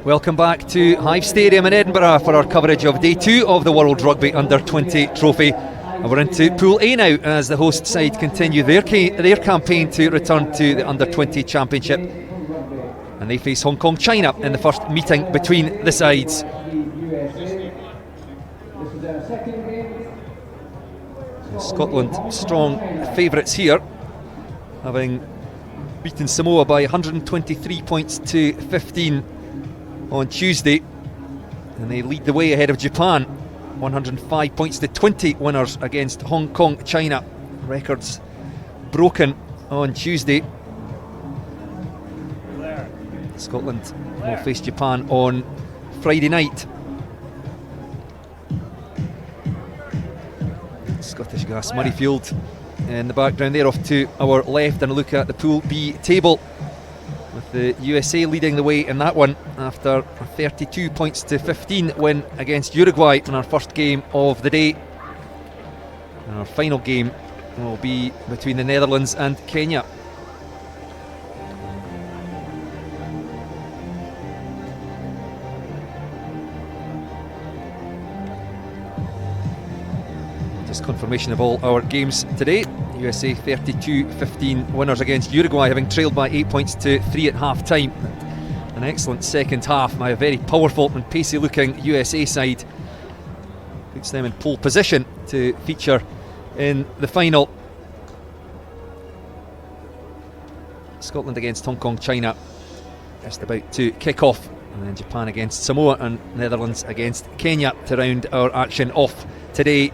Welcome back to Hive Stadium in Edinburgh for our coverage of Day 2 of the World Rugby Under-20 Trophy. And we're into Pool A now as the host side continue their campaign to return to the Under-20 Championship. And they face Hong Kong China in the first meeting between the sides. Scotland strong favourites here, having beaten Samoa by 123 points to 15 on Tuesday, and they lead the way ahead of Japan, 105 points to 20 winners against Hong Kong China. Records broken on Tuesday. Scotland will face Japan on Friday night. Scottish Gas Murrayfield in the background there, off to our left, and a look at the Pool B table, with the USA leading the way in that one after a 32 points to 15 win against Uruguay in our first game of the day. And our final game will be between the Netherlands and Kenya. Just confirmation of all our games today. USA 32-15 winners against Uruguay, having trailed by 8 points to 3 at half time. An excellent second half by a very powerful and pacey looking USA side. Puts them in pole position to feature in the final. Scotland against Hong Kong China just about to kick off, and then Japan against Samoa and Netherlands against Kenya to round our action off today.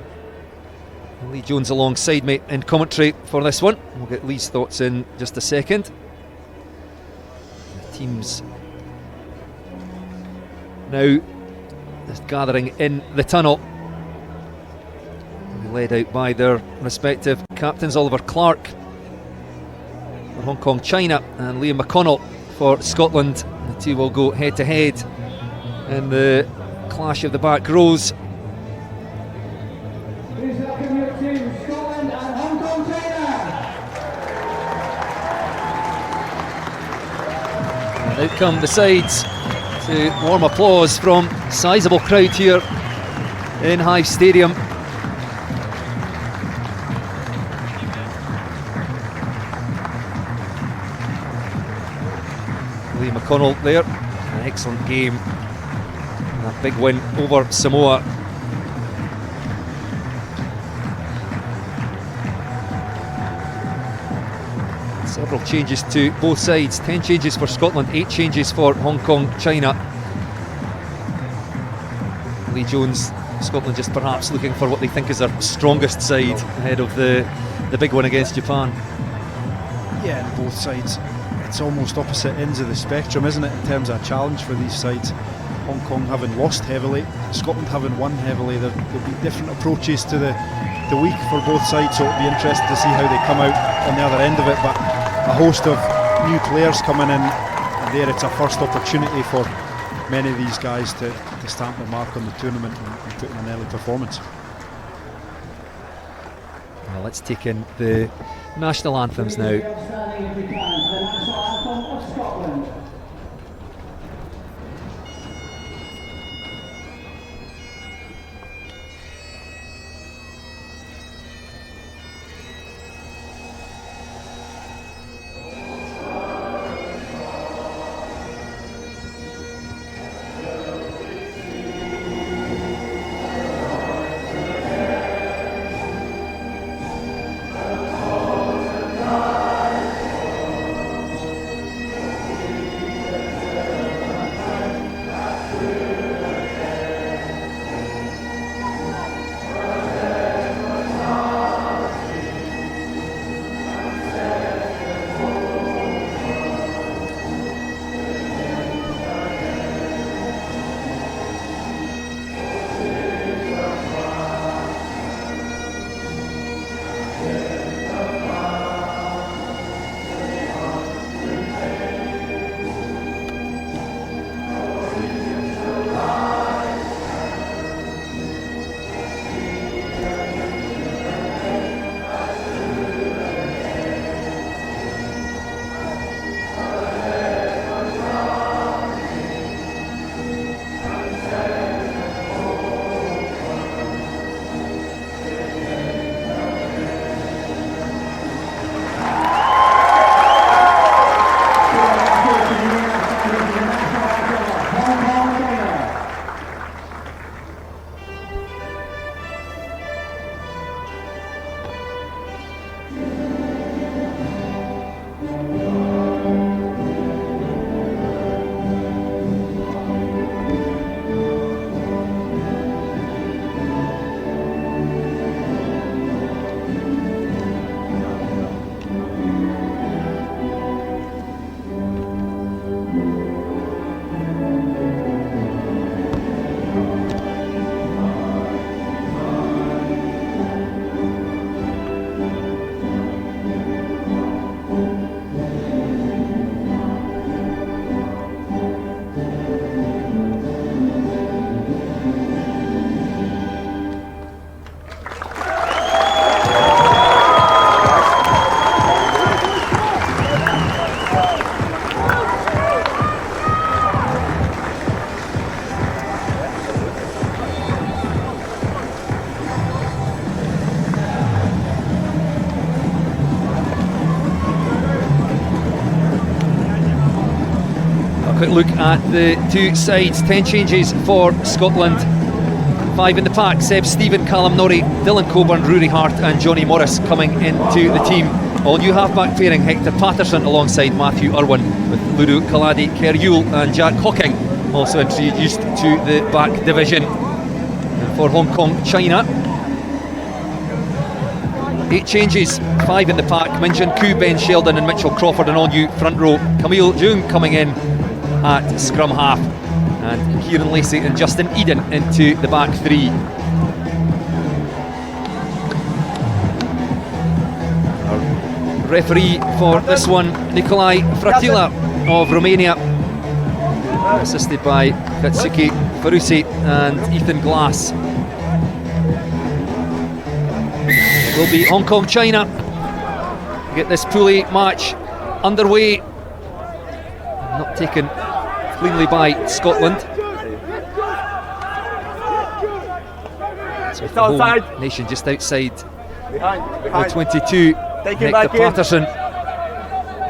Lee Jones alongside me in commentary for this one. We'll get Lee's thoughts in just a second. The teams now just gathering in the tunnel, led out by their respective captains. Oliver Clark for Hong Kong China and Liam McConnell for Scotland. The two will go head to head in the clash of the back rows. Out come the sides to warm applause from a sizable crowd here in Hive Stadium. Lee McConnell there, an excellent game, and a big win over Samoa. Several changes to both sides, 10 changes for Scotland, 8 changes for Hong Kong China. Lee Jones, Scotland just perhaps looking for what they think is their strongest side ahead of the big one against Japan. Yeah, and both sides, it's almost opposite ends of the spectrum, isn't it, in terms of a challenge for these sides. Hong Kong having lost heavily, Scotland having won heavily. There'll be different approaches to the week for both sides, so it'll be interesting to see how they come out on the other end of it. But a host of new players coming in, and there it's a first opportunity for many of these guys to stamp their mark on the tournament and put in an early performance. Well, let's take in the national anthems now. quick look at the two sides. 10 changes for Scotland. 5 in the pack: Seb Stephen, Callum Norrie, Dylan Coburn, Rory Hart and Johnny Morris coming into the team. All new half-back pairing: Hector Patterson alongside Matthew Irwin, with Ludo Kaladi, Kerr Yule and Jack Hocking also introduced to the back division. And for Hong Kong, China, 8 changes, 5 in the pack: Minjin Koo, Ben Sheldon and Mitchell Crawford, an all-new front row. Camille Jung coming in at scrum half, and Kieran Lacey and Justin Eden into the back 3. Our referee for this one, Nicolae Fratila of Romania, assisted by Katsuki Farusi and Ethan Glass. It will be Hong Kong China to get this Pool A match underway. Not taken cleanly by Scotland. So the home nation just outside U22. Hector Patterson,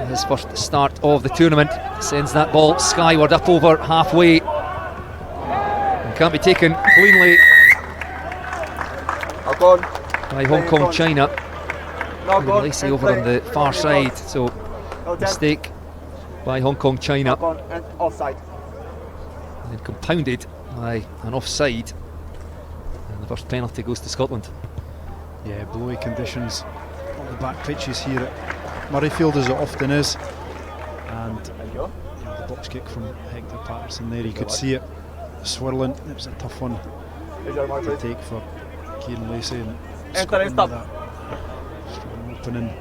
his first start of the tournament, sends that ball skyward up over halfway and can't be taken cleanly by Hong Kong China. Lacey over on the far side, so mistake by Hong Kong China, and then compounded by an offside, and the first penalty goes to Scotland. Yeah, blowy conditions on the back pitches here at Murrayfield, as it often is, and the box kick from Hector Patterson there, you could see it swirling. It was a tough one to take for Kieran Lacey, and Scotland with that strong opening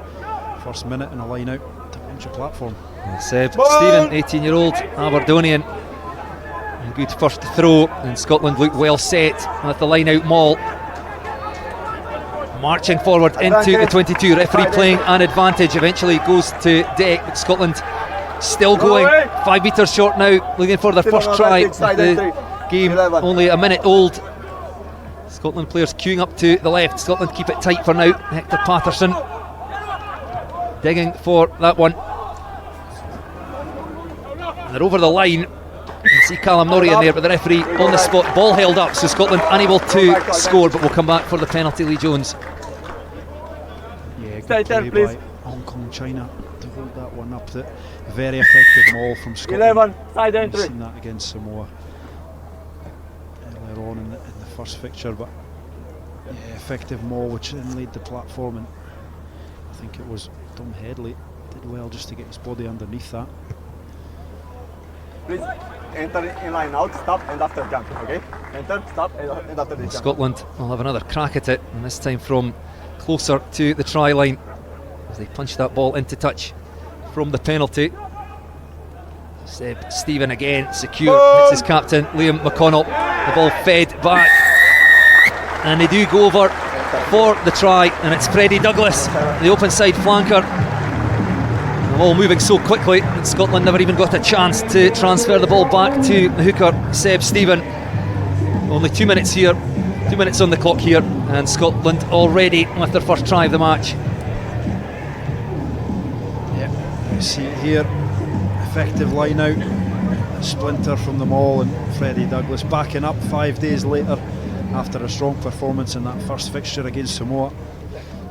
first minute and a line out to launch a platform. Seb Stephen, 18-year-old Aberdonian, and good first throw, and Scotland looked well set at the line out maul. Marching forward into the 22, referee playing an advantage, eventually goes to deck, but Scotland still going. 5 metres short now, looking for their first try. The game only a minute old. Scotland players queuing up to the left. Scotland keep it tight for now. Hector Patterson digging for that one. And they're over the line. You see Callum Norrie in there, but the referee on the spot. Ball held up, so Scotland unable to score, but will come back for the penalty. Lee Jones. Yeah, good play by Hong Kong China to hold that one up. The very effective maul from Scotland. We've seen that against Samoa earlier on in the first fixture, but yeah, effective maul which then laid the platform, and I think it was Dom Headley did well just to get his body underneath that. Please enter in line out, stop and after jump, okay? Enter, stop and after the jump. Scotland will have another crack at it, and this time from closer to the try line as they punch that ball into touch from the penalty. Seb Stephen again secure, hits his captain Liam McConnell. The ball fed back, and they do go over for the try, and it's Freddie Douglas, the open side flanker. The ball moving so quickly that Scotland never even got a chance to transfer the ball back to the hooker Seb Stephen. Only 2 minutes here, 2 minutes on the clock here, and Scotland already with their first try of the match. Yeah, you see it here, effective line out, a splinter from the maul, and Freddie Douglas backing up 5 days later after a strong performance in that first fixture against Samoa.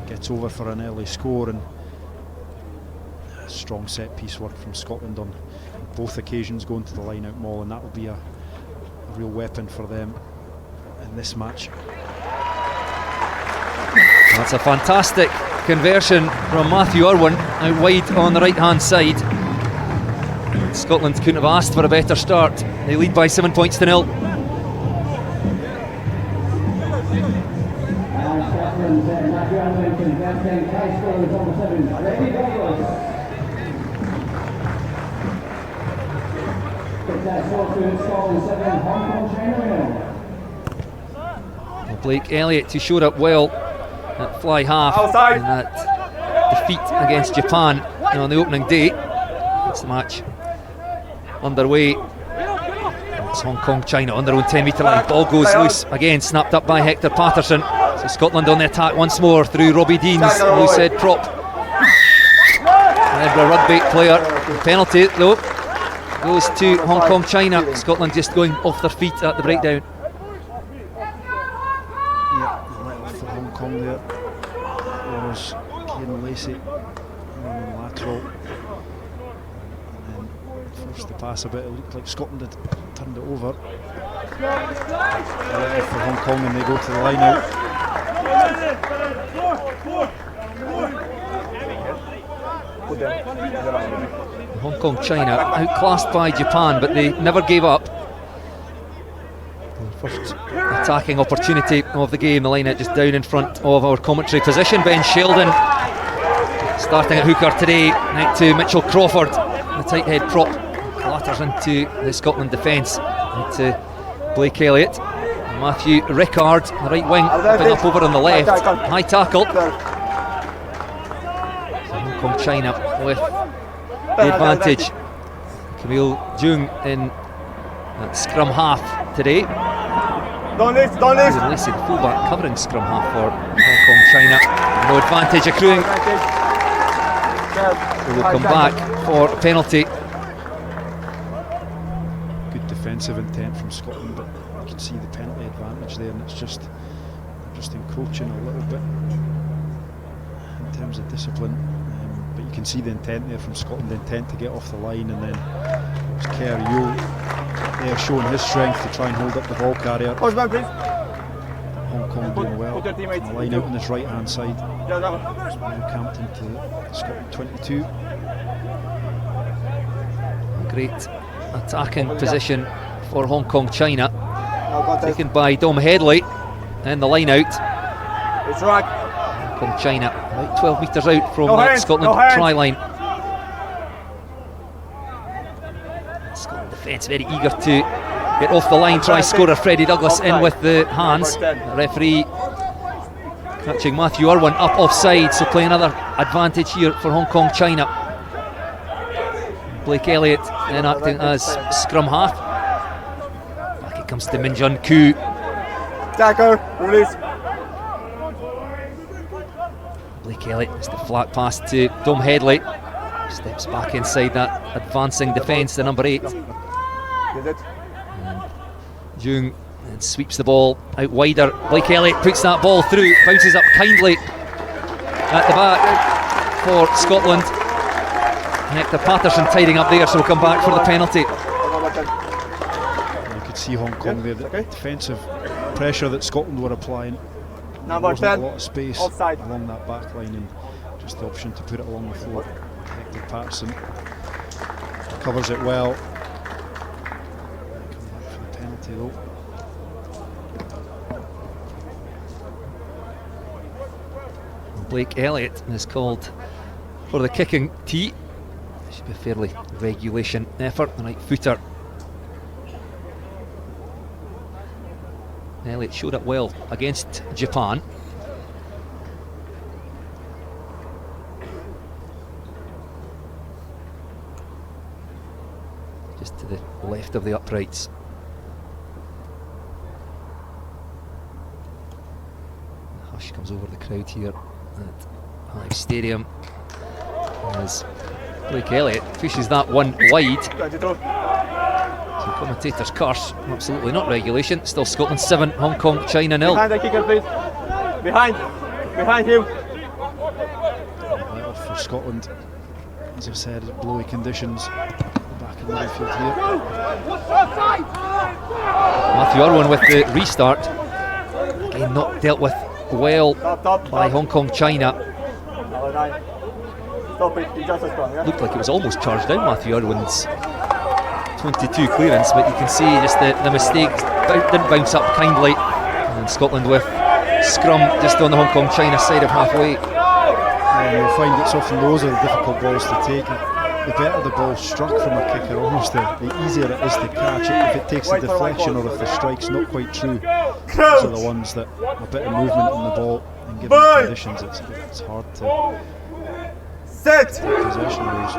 Gets over for an early score, and strong set piece work from Scotland on both occasions, going to the line out maul, and that will be a real weapon for them in this match. That's a fantastic conversion from Matthew Irwin out wide on the right hand side. Scotland couldn't have asked for a better start. They lead by 7 points to 0. Blake Elliott, who showed up well at fly half in that defeat against Japan on the opening day. It's the match underway. It's Hong Kong China on their own 10 metre line. Ball goes loose again, snapped up by Hector Patterson. So Scotland on the attack once more through Robbie Deans, loose head prop. An Edinburgh Rugby player. Penalty though goes to Hong Kong, China. Scotland just going off their feet at the breakdown. Yeah, let off for Hong Kong there. Was Kieran Lacey running lateral. And then forced the pass a bit. It looked like Scotland had turned it over. Let off for Hong Kong and they go to the line out. Hong Kong, China, outclassed by Japan, but they never gave up. First attacking opportunity of the game, the line out just down in front of our commentary position. Ben Sheldon starting at hooker today, out to Mitchell Crawford, the tight head prop, clatters into the Scotland defence, out to Blake Elliott. Matthew Rickard, the right wing, up over on the left, high tackle. Hong Kong, China with the advantage. Camille Jung in scrum half today. Don't leave. Lacey, the fullback, covering scrum half for Hong Kong, China. No advantage accruing. They will come back for a penalty. Good defensive intent from Scotland, but you can see the penalty advantage there, and it's just encroaching a little bit in terms of discipline. But you can see the intent there from Scotland, the intent to get off the line, and then Kerr Yule there showing his strength to try and hold up the ball carrier. Hong Kong doing well. The line out on his right hand side. Now camped into Scotland 22. Great attacking position for Hong Kong, China. Taken by Dom Headley, and the line out. It's right. Hong Kong, China, about 12 metres out from that Scotland try line. Scotland defence very eager to get off the line, try scorer. Freddie Douglas in with the hands. The referee catching Matthew Irwin up offside, so play another advantage here for Hong Kong, China. Blake Elliott then acting as scrum half. Back it comes to Min Jun Koo. Tackle, release. Blake Elliott, it's the flat pass to Dom Headley. Steps back inside that advancing defence, the number 8. Jung and sweeps the ball out wider. Blake Elliott puts that ball through, bounces up kindly at the back for Scotland. Hector Patterson tidying up there, so we'll come back for the penalty. You could see Hong Kong there, the defensive pressure that Scotland were applying. Number 10, a lot of space offside along that back line, and just the option to put it along the floor. Hector Patterson covers it well. Come back for the penalty though. Blake Elliott is called for the kicking tee. Should be a fairly regulation effort. The right footer. Elliott showed up well against Japan. Just to the left of the uprights. The hush comes over the crowd here at Hive Stadium as Blake Elliott fishes that one wide. 22. So commentators curse, absolutely not regulation. Still Scotland 7, Hong Kong, China 0. Behind the kicker, please. Behind him. Let off for Scotland. As I've said, blowy conditions. Back in the midfield here. Matthew Irwin with the restart. Again, not dealt with well by Hong Kong, China. Stop it, it's just a strong, yeah? Looked like it was almost charged down Matthew Irwin's 22 clearance, but you can see just the mistake didn't bounce up kindly. And Scotland with scrum just on the Hong Kong China side of halfway. And you'll find it's often those are the difficult balls to take. The better the ball struck from a kicker, almost the easier it is to catch it. If it takes a deflection or if the strike's not quite true, those are the ones that a bit of movement on the ball, and given the conditions, it's hard to Set. take possession of those.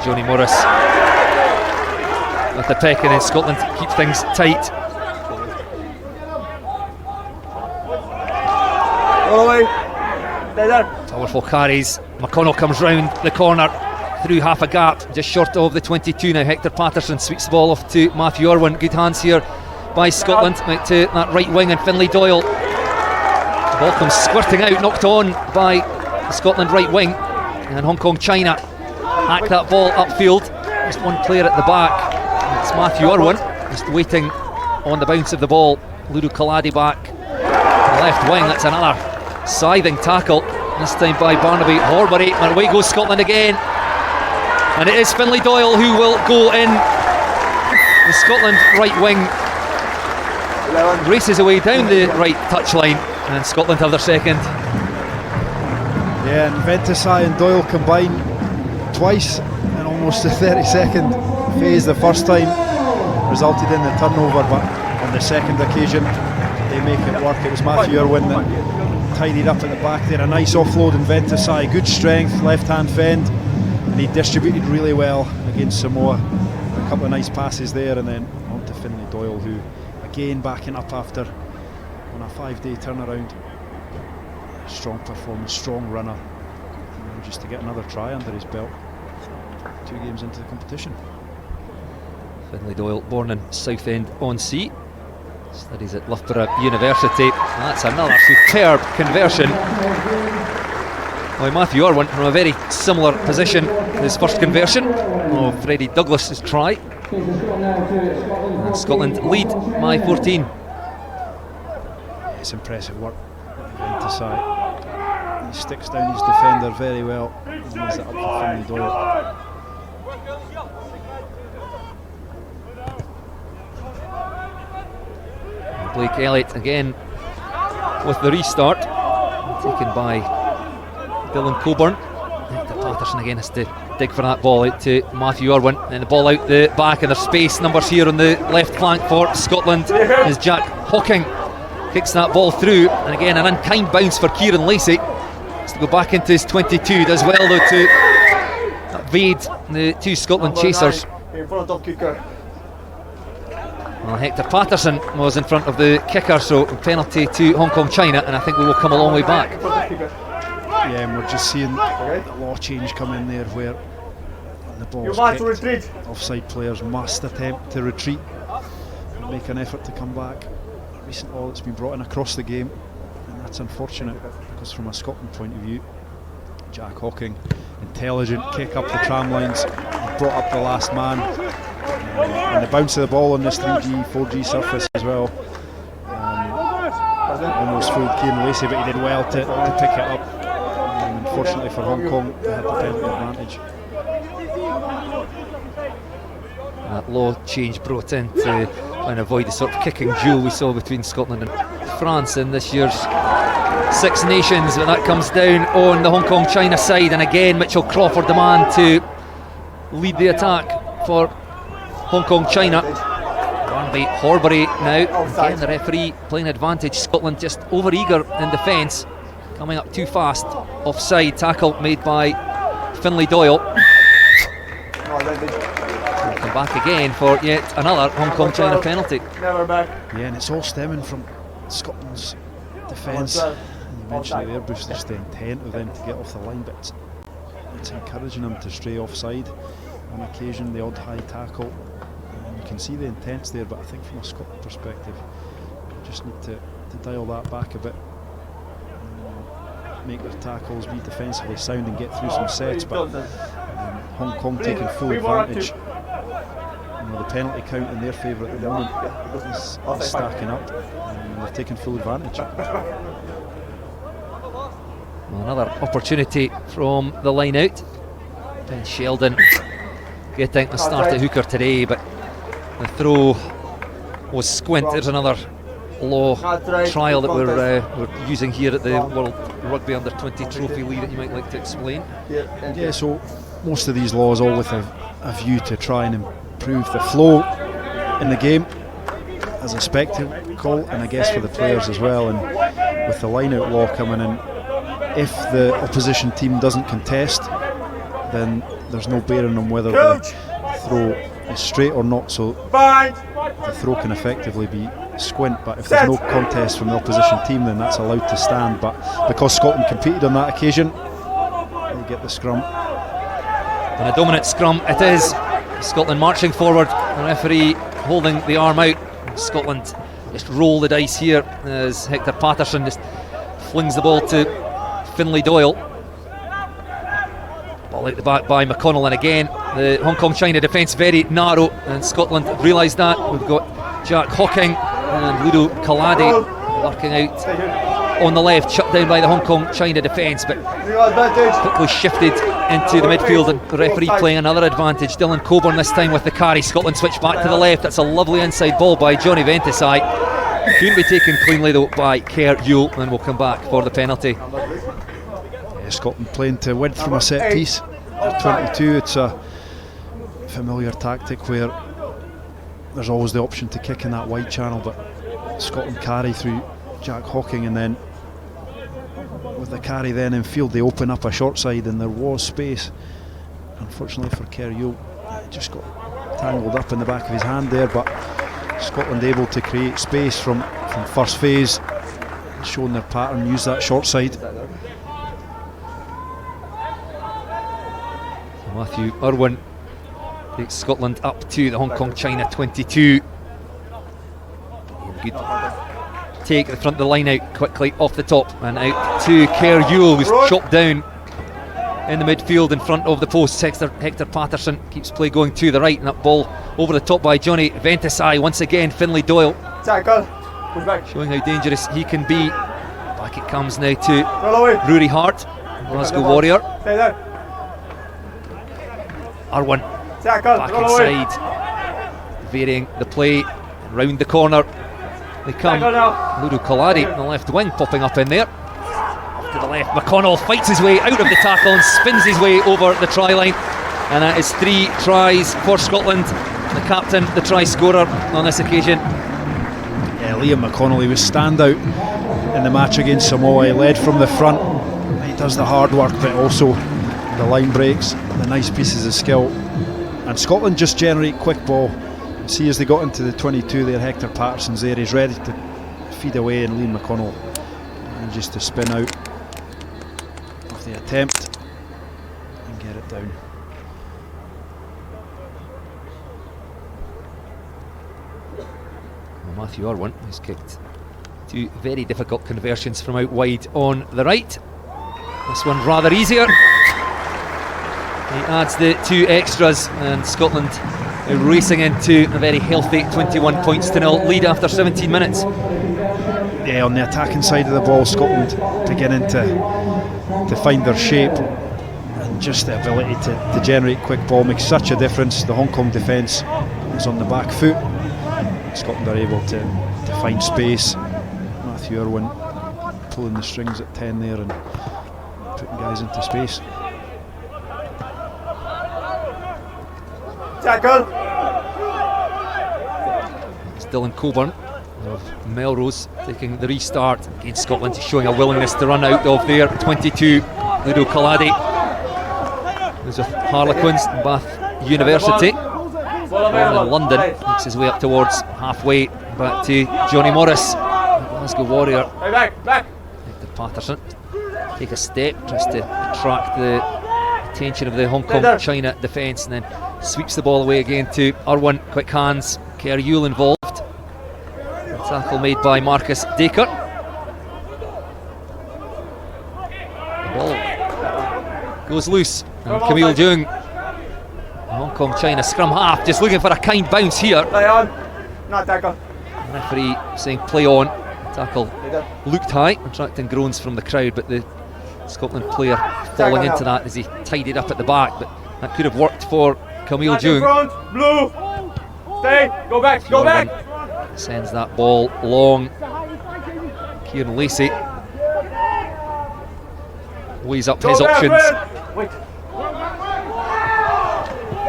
Johnny Morris with the peck, and then Scotland keep things tight. All the way. Stay there. Powerful carries. McConnell comes round the corner through half a gap, just short of the 22 now. Hector Patterson sweeps the ball off to Matthew Irwin. Good hands here by Scotland, out to that right wing, and Finlay Doyle. The ball comes squirting out, knocked on by the Scotland right wing, and Hong Kong China hack that ball upfield. Just one player at the back. It's Matthew Irwin, just waiting on the bounce of the ball. Ludo Kaladi back, the left wing. That's another scything tackle, this time by Barnaby Horbury, and away goes Scotland again. And it is Finlay Doyle who will go in. The Scotland right wing races away down the right touchline, and Scotland have their second. Yeah, and Ventisai and Doyle combine twice in almost the 32nd phase. The first time resulted in the turnover, but on the second occasion they make it work. It was Matthew Irwin that tidied up at the back there. A nice offload in Ventisai, good strength, left hand fend, and he distributed really well against Samoa. A couple of nice passes there, and then on to Finlay Doyle, who again backing up after on a 5-day turnaround. Strong performance, strong runner, and just to get another try under his belt 2 games into the competition. Finlay Doyle, born in Southend-on-Sea, studies at Loughborough University. That's another superb conversion by Matthew Irwin from a very similar position to his first conversion of Freddie Douglas's try. And Scotland lead by 14. It's impressive work. Ventisai, he sticks down his defender very well and leaves it up for Finlay Doyle. Blake Elliott again with the restart, taken by Dylan Coburn. Hector Patterson again has to dig for that ball out to Matthew Irwin, and the ball out the back, and there's space numbers here on the left flank for Scotland as Jack Hawking kicks that ball through, and again an unkind bounce for Kieran Lacey. Has to go back into his 22, does well though to evade the 2 Scotland chasers. In front of kicker. Well, Hector Patterson was in front of the kicker, so penalty to Hong Kong China, and I think we will come a long way back. Yeah, and we're just seeing the law change come in there, where the ball's kicked, offside players must attempt to retreat and make an effort to come back. A recent law that's been brought in across the game, and that's unfortunate because from a Scotland point of view, Jack Hawking, intelligent kick up the tram lines, brought up the last man, and the bounce of the ball on this 3G, 4G surface as well. Almost fooled Kieran Lacey, but he did well to pick it up. Unfortunately for Hong Kong, they had the penalty advantage. That law change brought in to try and avoid the sort of kicking duel we saw between Scotland and France in this year's Six Nations, but that comes down on the Hong Kong China side, and again Mitchell Crawford, the man to lead the attack for Hong Kong China. Barnaby Horbury now, again the referee playing advantage. Scotland just over eager in defence, coming up too fast. Offside tackle made by Finlay Doyle. We'll come back again for yet another Hong Kong China penalty. Never back. Yeah, and it's all stemming from Scotland's defence. You mentioned there, Bruce, just the intent of them to get off the line, but it's encouraging them to stray offside on occasion, the odd high tackle. You can see the intent's there, but I think from a Scotland perspective, you just need to dial that back a bit. Make their tackles, be defensively sound and get through some sets, but Hong Kong taking full advantage. The penalty count in their favour at the moment is stacking up, and they're taking full advantage. Another opportunity from the line out. Ben Sheldon getting a start at hooker today, but the throw was squint. There's another law trial that we're using here at the World Rugby Under-20 Trophy. Lee, that you might like to explain. Yeah, so most of these laws all with a view to try and improve the flow in the game as a spectacle, and I guess for the players as well. And with the line-out law coming in, if the opposition team doesn't contest, then there's no bearing on whether the throw is straight or not. So The throw can effectively be squint, but if there's no contest from the opposition team, then that's allowed to stand. But because Scotland competed on that occasion, they get the scrum. And a dominant scrum it is. Scotland marching forward, the referee holding the arm out. Scotland just roll the dice here as Hector Patterson just flings the ball to Finlay Doyle. Ball out the back by McConnell, and again the Hong Kong China defence very narrow, and Scotland realised that. We've got Jack Hawking and Ludo Kalade working out on the left, shut down by the Hong Kong China defence, but quickly shifted into the midfield, and the referee playing another advantage. Dylan Coburn this time with the carry. Scotland switch back to the left. That's a lovely inside ball by Johnny Ventisai. Couldn't be taken cleanly though by Kerr Yule, and we'll come back for the penalty. Yeah, Scotland playing to win from a set piece. 22, it's a familiar tactic where there's always the option to kick in that wide channel, but Scotland carry through Jack Hawking, and then with the carry then in field they open up a short side, and there was space. Unfortunately for Kerr Yule, just got tangled up in the back of his hand there, but Scotland able to create space from first phase, showing their pattern, use that short side. Matthew Irwin takes Scotland up to the Hong Kong China 22. Good take the front of the line out quickly off the top, and out to Kerr Yule, who's chopped down in the midfield in front of the post. Hector Patterson keeps play going to the right, and that ball over the top by Johnny Ventisai. Once again Finlay Doyle showing how dangerous he can be. Back it comes now to Rory Hart, Glasgow Warrior. Irwin back inside, varying the play round the corner. They come. Ludo Kalade on the left wing popping up in there. Off to the left, McConnell fights his way out of the tackle and spins his way over the try line, and that is 3 tries for Scotland. The captain, the try scorer on this occasion. Yeah, Liam McConnell, he was standout in the match against Samoa. He led from the front, he does the hard work, but also the line breaks, the nice pieces of skill, and Scotland just generate quick ball. See, as they got into the 22 there, Hector Patterson's there, he's ready to feed away, and Liam McConnell manages to spin out of the attempt and get it down. Well, Matthew Irwin has kicked 2 very difficult conversions from out wide on the right. This one rather easier. He adds the 2 extras, and Scotland racing into a very healthy 21-0 lead after 17 minutes. Yeah, on the attacking side of the ball, Scotland beginning to find their shape, and just the ability to generate quick ball makes such a difference. The Hong Kong defence is on the back foot. Scotland are able to find space. Matthew Irwin pulling the strings at 10 there and putting guys into space. Tackle. It's Dylan Coburn of Melrose taking the restart against Scotland, showing a willingness to run out of their 22. Ludo Kalade, who's with Harlequins, Bath University, born in London, makes his way up towards halfway. Back to Johnny Morris, Glasgow Warrior. Hector Patterson take a step, tries to attract the attention of the Hong Kong China defence, and then sweeps the ball away again to Irwin. Quick hands, Kerr Yule involved. A tackle made by Marcus Dacre. The ball goes loose, and Camille Jung, Hong Kong China scrum half, just looking for a kind bounce here. Not tackle. The referee saying play on. Tackle looked high, attracting groans from the crowd, but the Scotland player falling into that as he tidied up at the back, but that could have worked for Camille Jung. Blue. Stay. Go back. Go back. Sends that ball long. Kieran Lacey weighs up his options.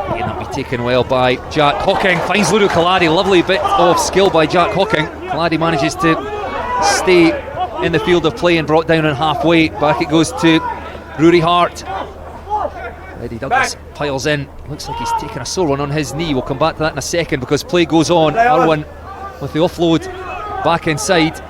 Again, that'll be taken well by Jack Hawking. Finds Ludo Kalade. Lovely bit of skill by Jack Hawking. Kalade manages to stay in the field of play and brought down on halfway. Back it goes to Rory Hart. Eddie Douglas piles in. Looks like he's taken a sore one on his knee. We'll come back to that in a second because play goes on. Irwin with the offload back inside.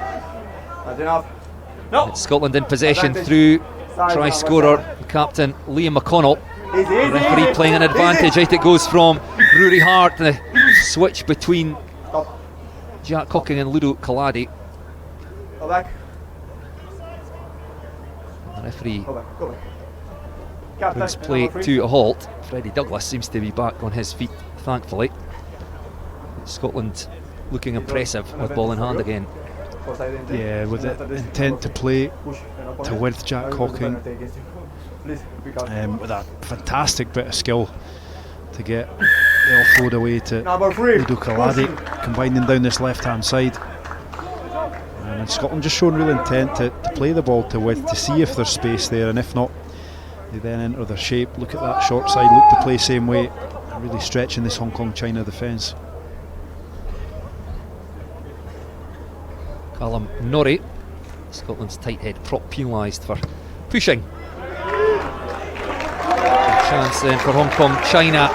It's Scotland in possession through try scorer captain Liam McConnell. The referee playing an advantage. Out it goes from Rory Hart. The switch between Jack Cocking and Ludo Kaladi. The referee brings play to a halt. Freddie Douglas seems to be back on his feet, thankfully. Scotland looking impressive with ball in hand again. Yeah, with the intent to play to with Jack Cocking, with a fantastic bit of skill to get the offload away to Ludo Kaladi, combining down this left hand side. And Scotland just showing real intent to play the ball to width to see if there's space there, and if not, they then enter their shape, look at that short side, look to play same way, really stretching this Hong Kong-China defence. Callum Norrie, Scotland's tight head prop, penalised for pushing. A chance then for Hong Kong-China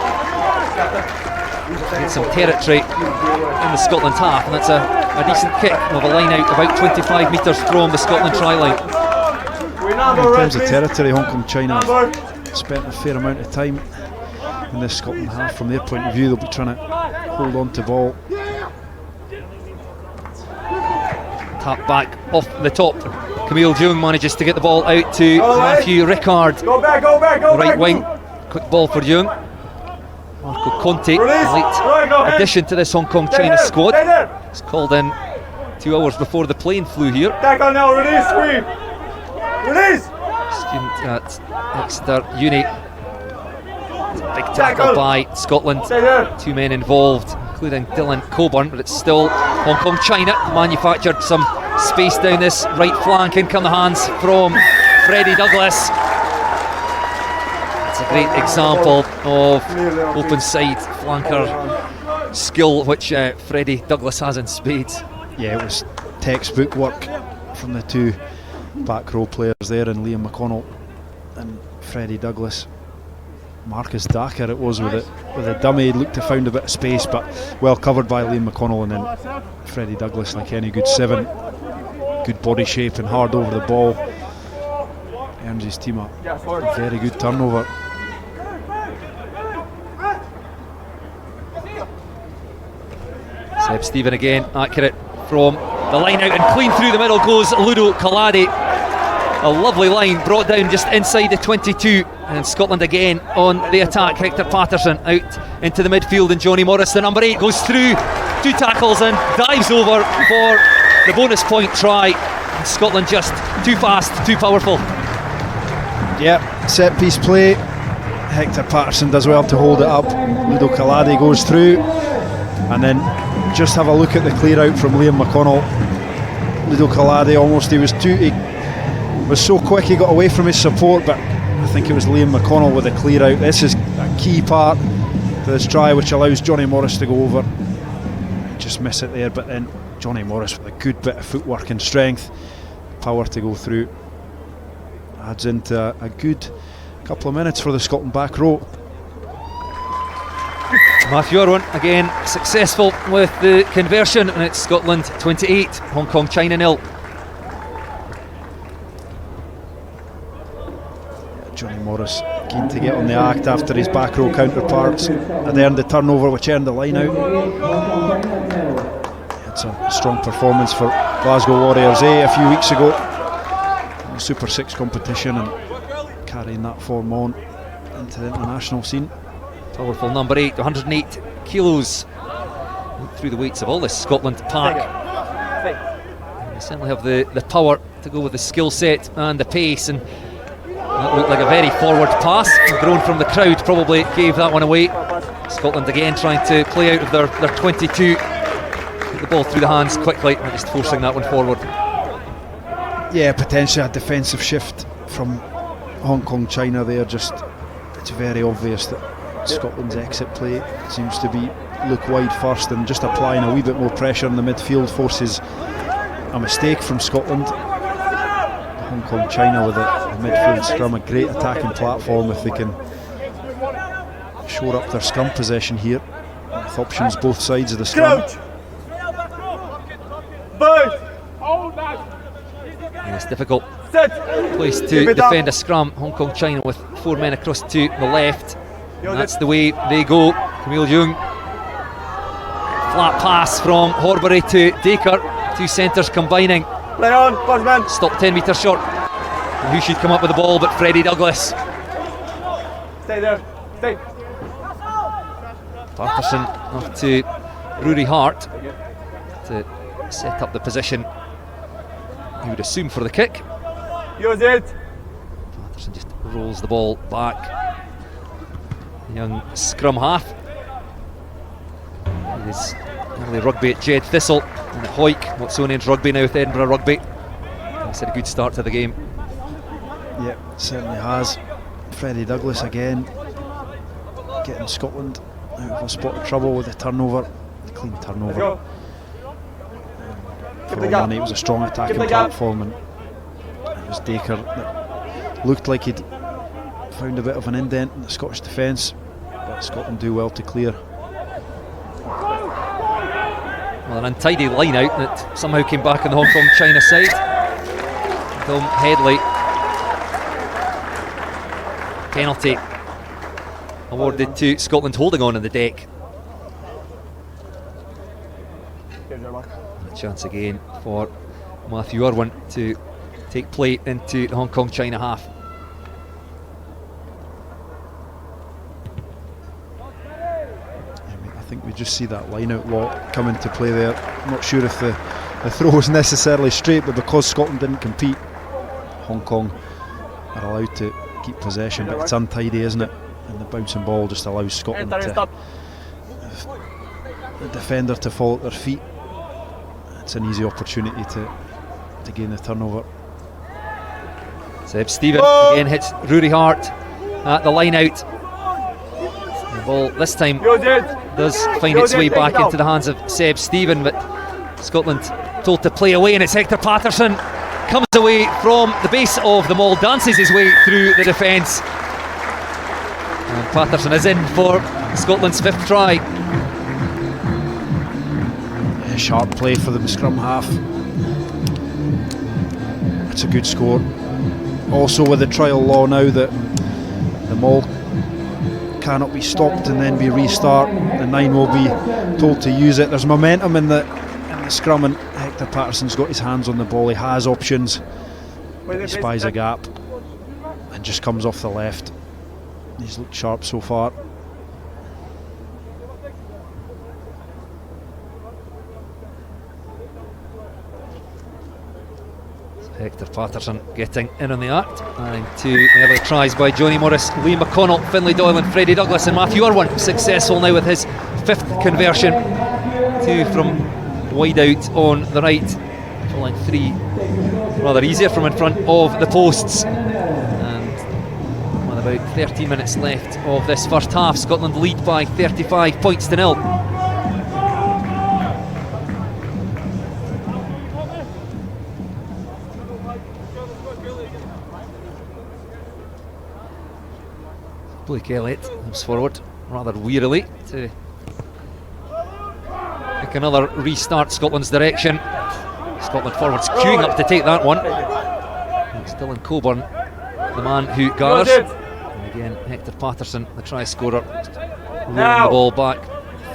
get some territory in the Scotland half, and that's a decent kick of a line out about 25 metres from the Scotland try line. In terms of territory, Hong Kong-China spent a fair amount of time in this Scotland half. From their point of view, they'll be trying to hold on to ball. Tap back off the top. Camille Jung manages to get the ball out to Matthew Rickard. Right wing. Quick ball for Jung. Marco Conte, late addition to this Hong Kong-China squad. He's called in 2 hours before the plane flew here. Tackle now, release, screen. Release! Student at Exeter Uni. Big tackle by Scotland. 2 men involved, including Dylan Coburn, but it's still Hong Kong-China. Manufactured some space down this right flank. In come the hands from Freddie Douglas. It's a great example of open side flanker skill, which Freddie Douglas has in spades. Yeah, it was textbook work from the two back row players there, and Liam McConnell and Freddie Douglas. Marcus Dacker it was with a dummy, looked to found a bit of space, but well covered by Liam McConnell, and then Freddie Douglas, like any good 7, good body shape and hard over the ball, earns his team a very good turnover. Seb Stephen again, accurate from the line out, and clean through the middle goes Ludo Kaladi. A lovely line brought down just inside the 22, and Scotland again on the attack. Hector Patterson out into the midfield, and Johnny Morris, the number 8, goes through 2 tackles and dives over for the bonus point try. And Scotland just too fast, too powerful. Yeah, set piece play. Hector Patterson does well to hold it up. Ludo Kaladi goes through, and then just have a look at the clear out from Liam McConnell. Ludo Kaladi almost, he was so quick he got away from his support, but I think it was Liam McConnell with a clear out. This is a key part to this try, which allows Johnny Morris to go over. Just miss it there, but then Johnny Morris with a good bit of footwork and strength, power to go through, adds into a good couple of minutes for the Scotland back row. Matthew Irwin again successful with the conversion, and it's Scotland 28, Hong Kong-China 0. Johnny Morris keen to get on the act after his back row counterparts had earned the turnover, which earned the line out. It's a strong performance for Glasgow Warriors a few weeks ago in the Super 6 competition, and carrying that form on into the international scene. Powerful number 8, 108 kilos. Look through the weights of all this Scotland pack. They certainly have the power to go with the skill set and the pace, and that looked like a very forward pass. The groan from the crowd probably gave that one away. Scotland again trying to play out of their 22. Get the ball through the hands quickly and just forcing that one forward. Yeah, potentially a defensive shift from Hong Kong-China there. Just, it's very obvious that Scotland's exit play seems to be look wide first, and just applying a wee bit more pressure in the midfield forces a mistake from Scotland. Hong Kong-China with a midfield scrum, a great attacking platform if they can shore up their scrum possession here, with options both sides of the scrum. And it's difficult place to defend a scrum. Hong Kong China with 4 men across to the left. And that's the way they go. Camille Jung. Flat pass from Horbury to Dacre. 2 centres combining. Play on, Bosman. Stop 10 metres short. And who should come up with the ball but Freddie Douglas? Stay there. Stay. Patterson off to Rory Hart to set up the position he would assume for the kick. Use it. Patterson just rolls the ball back. Young scrum half. It is early rugby at Jed Thistle and at Hoyk, Watsonians rugby now with Edinburgh Rugby. He's had a good start to the game. Yep, certainly has. Freddie Douglas again getting Scotland out of a spot of trouble with the turnover, the clean turnover. For all money, it was a strong attacking platform, and it was Dacre that looked like he'd found a bit of an indent in the Scottish defence, but Scotland do well to clear. Well, an untidy line out that somehow came back on the Hong Kong China side. Dom Headley. Penalty awarded to Scotland holding on in the deck. A chance again for Matthew Irwin to take play into the Hong Kong China half. I think we just see that line out lot come into play there. I'm not sure if the throw was necessarily straight, but because Scotland didn't compete, Hong Kong are allowed to keep possession, but it's untidy, isn't it? And the bouncing ball just allows Scotland the defender to fall at their feet. It's an easy opportunity to gain the turnover. Seb Stephen again hits Rory Hart at the line out. The ball this time does find its way back into the hands of Seb Stephen, but Scotland told to play away, and it's Hector Patterson comes away from the base of the maul, dances his way through the defence, and Patterson is in for Scotland's 5th try. Yeah, sharp play for the scrum half. It's a good score. Also with the trial law now that the maul cannot be stopped and then be restart, the 9 will be told to use it. There's momentum in the scrum, and Hector Patterson's got his hands on the ball. He has options, but he spies a gap and just comes off the left. He's looked sharp so far. Hector Patterson getting in on the act, and 2 early tries by Johnny Morris, Lee McConnell, Finlay Doyle and Freddie Douglas, and Matthew Irwin successful now with his 5th conversion. 2 from wide out on the right, falling 3 rather easier from in front of the posts. And with about 13 minutes left of this first half, Scotland lead by 35 points to 0. Blake Elliott moves forward rather wearily to pick another restart Scotland's direction. Scotland forwards queuing up to take that one. And still in Coburn, the man who gathers. And again, Hector Patterson, the try scorer, rolling the ball back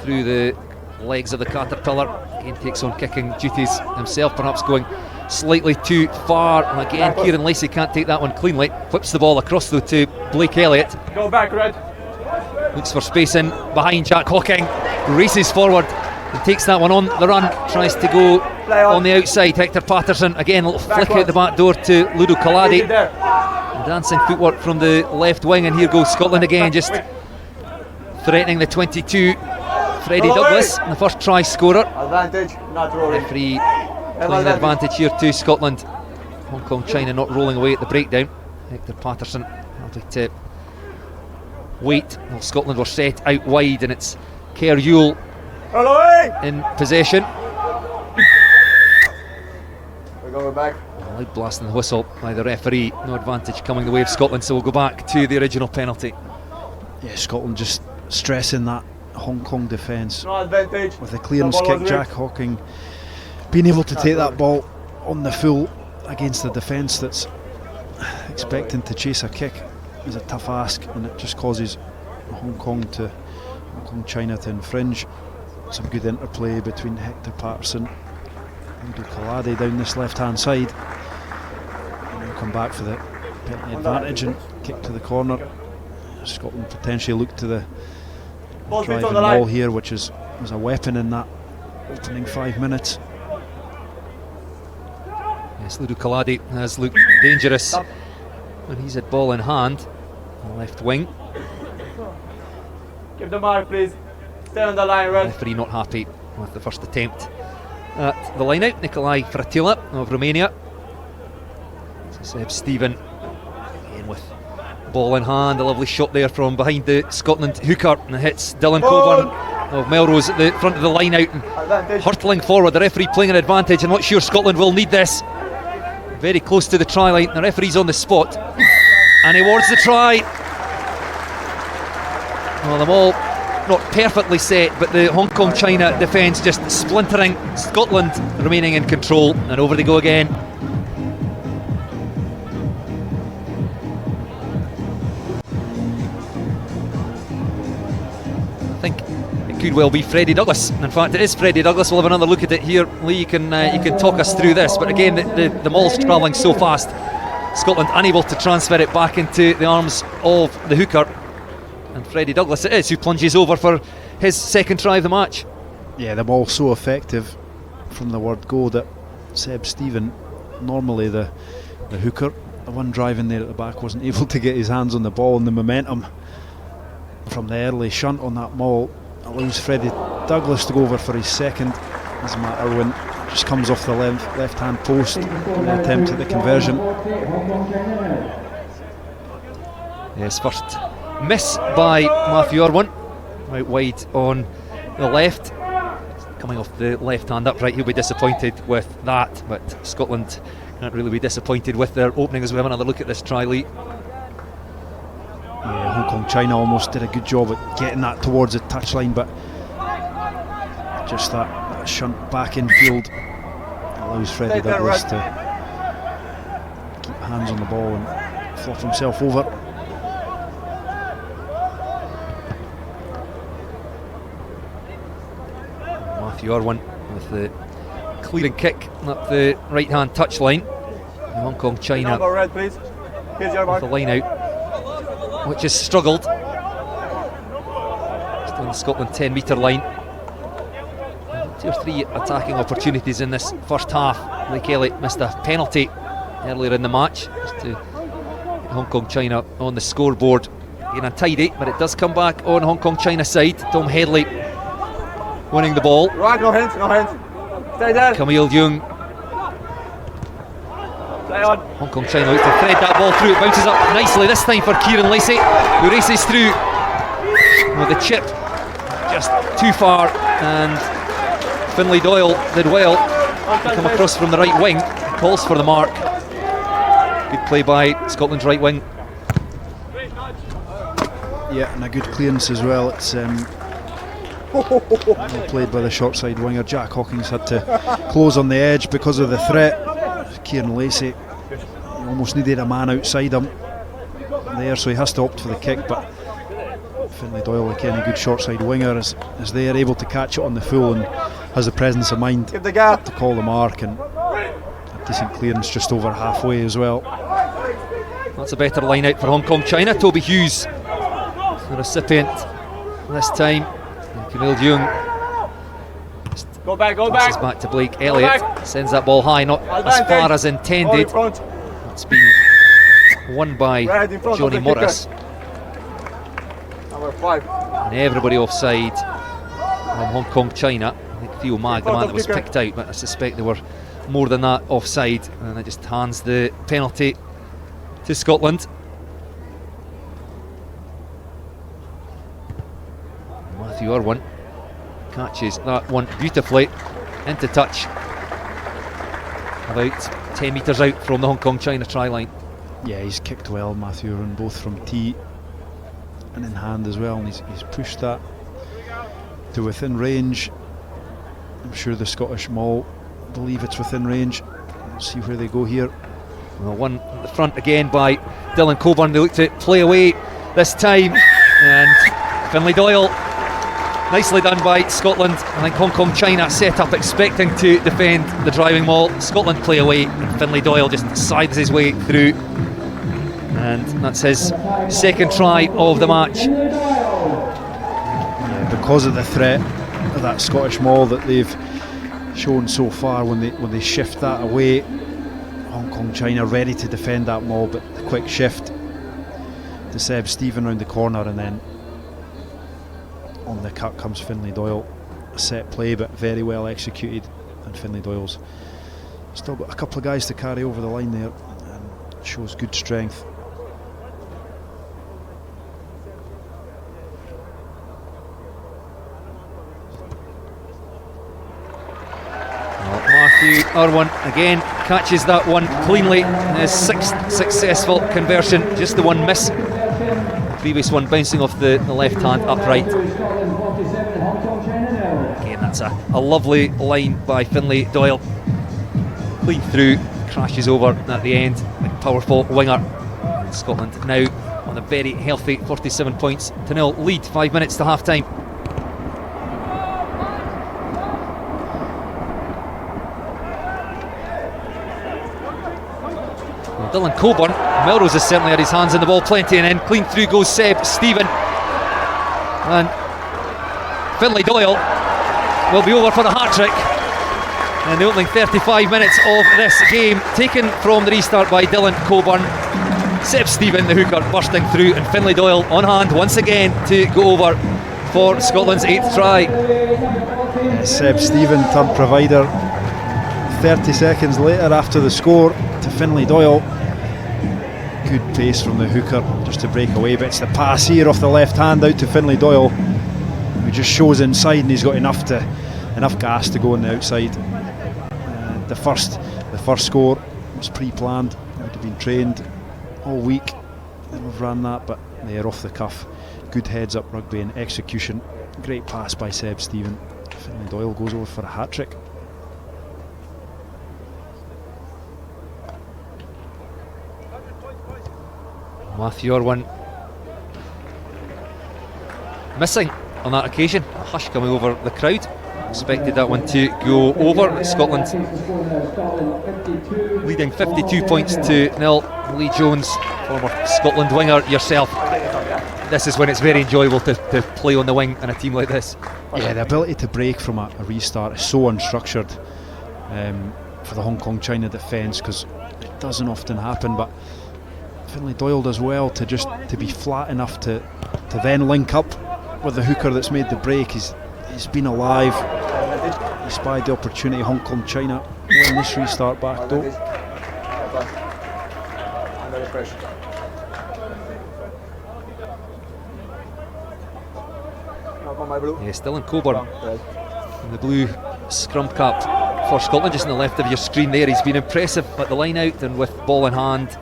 through the legs of the Caterpillar. Again, takes on kicking duties himself, perhaps going slightly too far. And again, Kieran Lacey can't take that one cleanly. Whips the ball across though to Blake Elliott. Go back, Red. Looks for space in behind Jack Hawking. Races forward and takes that one on the run. Tries to go on the outside. Hector Patterson again, a little flick out the back door to Ludo Colladi. Dancing footwork from the left wing, and here goes Scotland again, just threatening the 22. Freddie Douglas, the first try scorer. Advantage, not rolling. Referee playing advantage here to Scotland. Hong Kong China not rolling away at the breakdown. Hector Patterson happy to wait. Well, Scotland were set out wide, and it's Kerr Yule in possession. We're going back. Loud blasting the whistle by the referee. No advantage coming the way of Scotland, so we'll go back to the original penalty. Yeah, Scotland just stressing that Hong Kong defence. No advantage. With the clearance The ball kick, was Jack weak. Hawking being able to take that ball on the full against the defence that's expecting to chase a kick is a tough ask, and it just causes Hong Kong China to infringe. Some good interplay between Hector Patterson and Dukalade down this left hand side, and then come back for the penalty advantage and kick to the corner. Scotland potentially look to the driving ball here, which was a weapon in that opening 5 minutes. Yes, Ludo Kaladi has looked dangerous when he's had ball in hand on the left wing. Give the mark, please. Stay on the line, Red. Referee not happy with the first attempt at the line out. Nikolai Fratila of Romania. Seb Stephen again with ball in hand. A lovely shot there from behind the Scotland hooker, and it hits Dylan Coburn of Melrose at the front of the line out and hurtling forward. The referee playing an advantage. I'm not sure Scotland will need this. Very close to the try line. The referee's on the spot and he awards the try. Well, them all not perfectly set, but the Hong Kong China defence just splintering. Scotland remaining in control, and over they go again. I think it could well be Freddie Douglas. In fact, it is Freddie Douglas. We'll have another look at it here. Lee, you can talk us through this. But again, the ball's travelling so fast. Scotland unable to transfer it back into the arms of the hooker. And Freddie Douglas it is who plunges over for his second try of the match. Yeah, the ball's so effective from the word go that Seb Stephen, normally the hooker, the one driving there at the back, wasn't able to get his hands on the ball, and the momentum from the early shunt on that maul allows Freddie Douglas to go over for his second, as Matt Irwin just comes off the left hand post in the attempt at the conversion. Yes, first miss by Matthew Irwin, out wide on the left, coming off the left hand upright. He'll be disappointed with that, but Scotland can't really be disappointed with their opening as we have another look at this try, Lee. Yeah, Hong Kong China almost did a good job at getting that towards the touchline, but just that shunt back in field allows Freddie Douglas to keep hands on the ball and flop himself over. Matthew Irwin with the clearing kick up the right hand touchline. Hong Kong China Number red, please. Here's your mark. with the line out, which has struggled. Still on the Scotland 10 metre line. 2 or 3 attacking opportunities in this first half. Lee Kelly missed a penalty earlier in the match just to get Hong Kong China on the scoreboard. Again untidy, but it does come back on Hong Kong China side. Tom Headley winning the ball. Right, no hands, no hands. Stay there. Camille Young. Play on. Hong Kong China looks to thread that ball through. It bounces up nicely this time for Kieran Lacey, who races through with the chip just too far, and Finlay Doyle did well to come across from the right wing. Calls for the mark. Good play by Scotland's right wing. Yeah, and a good clearance as well. It's well played by the short side winger. Jack Hawkins had to close on the edge because of the threat. Kieran Lacey, he almost needed a man outside him there, so he has to opt for the kick, but Finlay Doyle, again a good short side winger, is there, able to catch it on the full and has the presence of mind Give the gap. to call the mark, and a decent clearance just over halfway as well. That's a better line out for Hong Kong China. Toby Hughes, the recipient this time. And Camille Young Go back, go passes back. back to Blake Elliott. Sends that ball high, not as far as intended. It's been won by Right in front of Johnny the kicker. Morris. Number 5. And everybody offside from Hong Kong China. I think Theo Mag, the man that was picked out, but I suspect there were more than that offside, and it just hands the penalty to Scotland. Matthew Irwin catches that one beautifully into touch, about 10 metres out from the Hong Kong China try line. Yeah, he's kicked well, Matthew Irwin, both from tee and in hand as well, and he's pushed that to within range. I'm sure the Scottish Maul believe it's within range. We'll see where they go here. Well, one at the front again by Dylan Coburn. They look to play away this time, and Finlay Doyle, nicely done by Scotland. I think Hong Kong China set up expecting to defend the driving maul. Scotland play away, and Finlay Doyle just scythes his way through, and that's his second try of the match. Yeah, because of the threat of that Scottish maul that they've shown so far, when they shift that away, Hong Kong China ready to defend that maul, but the quick shift to Seb Stephen round the corner, and then on the cut comes Finlay Doyle. A set play, but very well executed, and Finlay Doyle's still got a couple of guys to carry over the line there, and shows good strength. Matthew Irwin again catches that one cleanly. His sixth successful conversion, just the one miss. The previous one bouncing off the left hand upright. Again, that's a lovely line by Finlay Doyle. Clean through, crashes over at the end. Big powerful winger. Scotland now on a very healthy 47-0 lead, 5 minutes to half time. Dylan Coburn, Melrose has certainly had his hands in the ball plenty, and then clean through goes Seb Stephen, and Finlay Doyle will be over for the hat-trick in the opening 35 minutes of this game, taken from the restart by Dylan Coburn. Seb Stephen, the hooker, bursting through, and Finlay Doyle on hand once again to go over for Scotland's 8th try. Seb Stephen turned provider 30 seconds later after the score to Finlay Doyle. Good pace from the hooker just to break away, but it's the pass here off the left hand out to Finlay Doyle, who just shows inside, and he's got enough gas to go on the outside. The first score was pre-planned, would have been trained all week, and we've ran that, but they're off the cuff. Good heads up rugby and execution. Great pass by Seb Stephen. Finlay Doyle goes over for a hat-trick. Matthew Irwin missing on that occasion. A hush coming over the crowd. Expected that one to go over. Scotland leading 52-0. Lee Jones, former Scotland winger yourself. This is when it's very enjoyable to play on the wing in a team like this. Yeah, the ability to break from a restart is so unstructured for the Hong Kong China defence, because it doesn't often happen, but Finlay Doyle does well to be flat enough to then link up with the hooker that's made the break. He's been alive. He spied the opportunity. Hong Kong China win this restart back though. Yes, Dylan Coburn in the blue scrum cap for Scotland, just on the left of your screen there. He's been impressive at the line out and with ball in hand,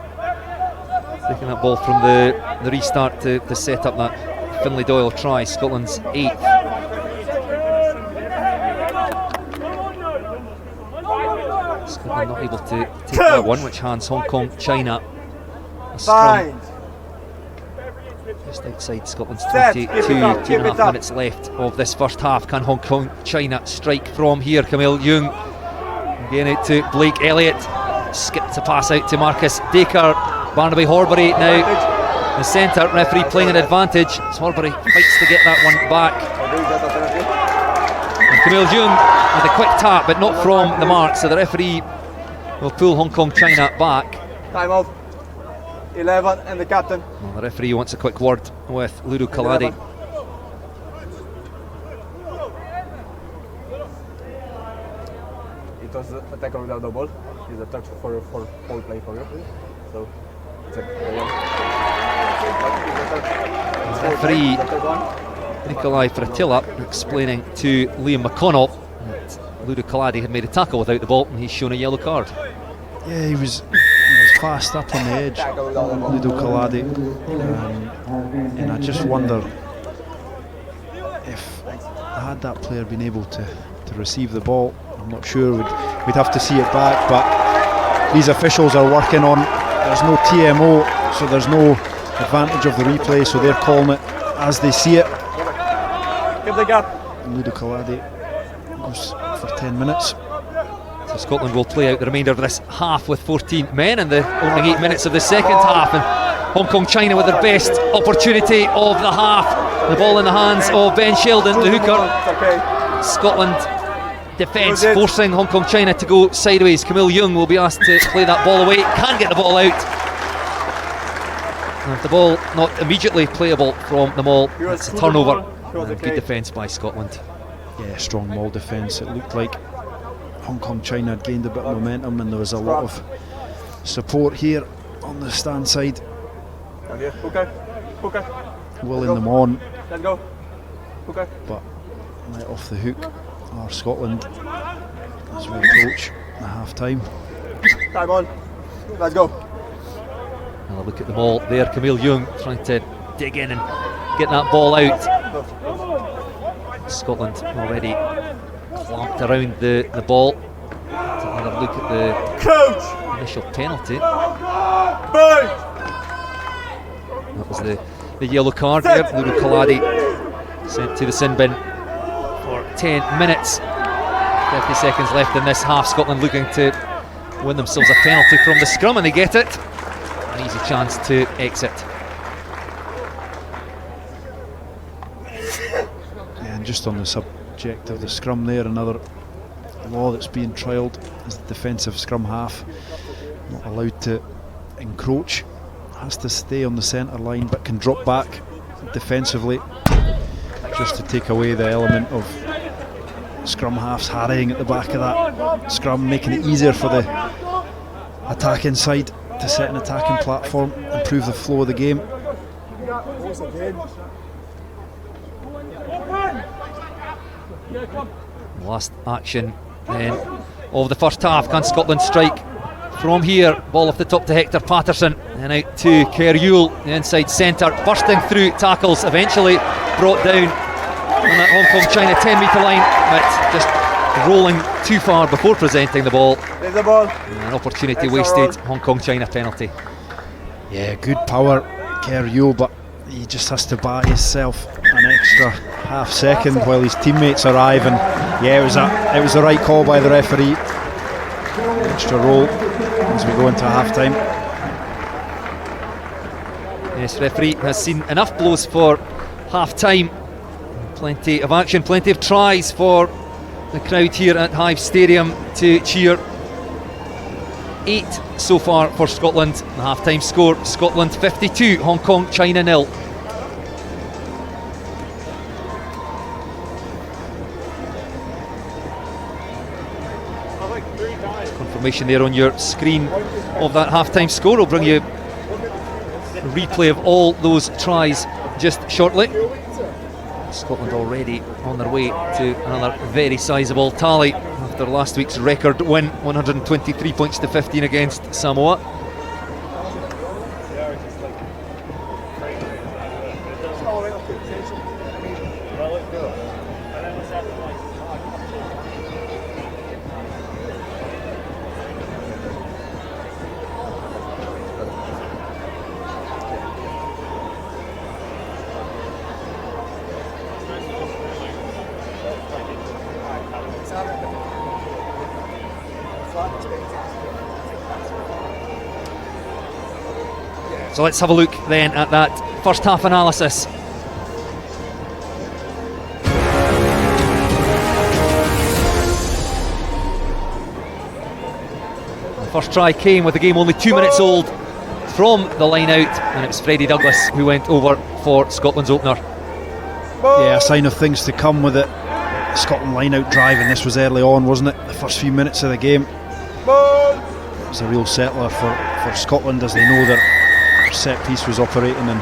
taking that ball from the restart to set up that Finlay Doyle try, Scotland's 8th. Scotland not able to take that one, which hands Hong Kong China a scrum just outside Scotland's 22, 2.5 minutes left of this first half. Can Hong Kong China strike from here? Camille Young again out to Blake Elliott, skipped to pass out to Marcus Dacre. Barnaby Horbury now the centre, referee playing an advantage as Horbury fights to get that one back. And Camille Young with a quick tap, but not from the mark, so the referee will pull Hong Kong China back. Time out. 11 and the captain. Well, the referee wants a quick word with Luru Kaladi. It was a tackle without the ball. It's a touch for whole play for you. So it's Referee Nikolai Fratilla explaining to Liam McConnell that Luru Kaladi had made a tackle without the ball and he's shown a yellow card. Yeah, he was fast up on the edge, Ludo Kaladi, and I just wonder if had that player been able to receive the ball. I'm not sure, we'd have to see it back, but these officials are working on, there's no TMO, so there's no advantage of the replay, so they're calling it as they see it. Give the gap. Ludo Kaladi goes for 10 minutes. So Scotland will play out the remainder of this half with 14 men in the opening 8 minutes of the second half, and Hong Kong China with their best opportunity of the half. The ball in the hands of Ben Sheldon, the hooker. Scotland defence forcing Hong Kong China to go sideways. Camille Young will be asked to play that ball away, can't get the ball out. And the ball not immediately playable from the maul, it's a turnover. And good defence by Scotland. Yeah, strong maul defence. It looked like Hong Kong China had gained a bit of momentum, and there was a lot of support here on the stand side, willing them on, but let off the hook are Scotland as we approach the half time. Time on, let's go. And a look at the ball there, Camille Young trying to dig in and get that ball out. Scotland already clamped around the ball. Let's have another look at the initial penalty. That was the yellow card there. Ludo Kaladi sent to the sin bin for 10 minutes. 30 seconds left in this half. Scotland looking to win themselves a penalty from the scrum, and they get it. An easy chance to exit. And just on the subject of the scrum there, another law that's being trialled is the defensive scrum half not allowed to encroach, has to stay on the centre line but can drop back defensively, just to take away the element of scrum halves harrying at the back of that scrum, making it easier for the attacking side to set an attacking platform, improve the flow of the game. Last action then of the first half. Can Scotland strike from here? Ball off the top to Hector Patterson and out to Kerr Yule, the inside centre, bursting through tackles, eventually brought down on that Hong Kong China 10 metre line, but just rolling too far before presenting the ball. There's the ball. An opportunity wasted. Hong Kong China penalty. Yeah, good power, Kerr Yule, but he just has to buy himself an extra half second while his teammates arrive, and yeah, it was the right call by the referee. Extra roll as we go into half time. Yes, referee has seen enough blows for half time. Plenty of action, plenty of tries for the crowd here at Hive Stadium to cheer. 8 so far for Scotland. The half time score: Scotland 52, Hong Kong China 0. Confirmation there on your screen of that half-time score. We'll bring you a replay of all those tries just shortly. Scotland already on their way to another very sizable tally after last week's record win, 123 points to 15 against Samoa. So let's have a look then at that first half analysis. The first try came with the game only 2 minutes old from the line out, and it was Freddie Douglas who went over for Scotland's opener. Yeah, a sign of things to come with it. Scotland line out drive, and this was early on, wasn't it? The first few minutes of the game. It was a real settler for Scotland, as they know their set piece was operating, and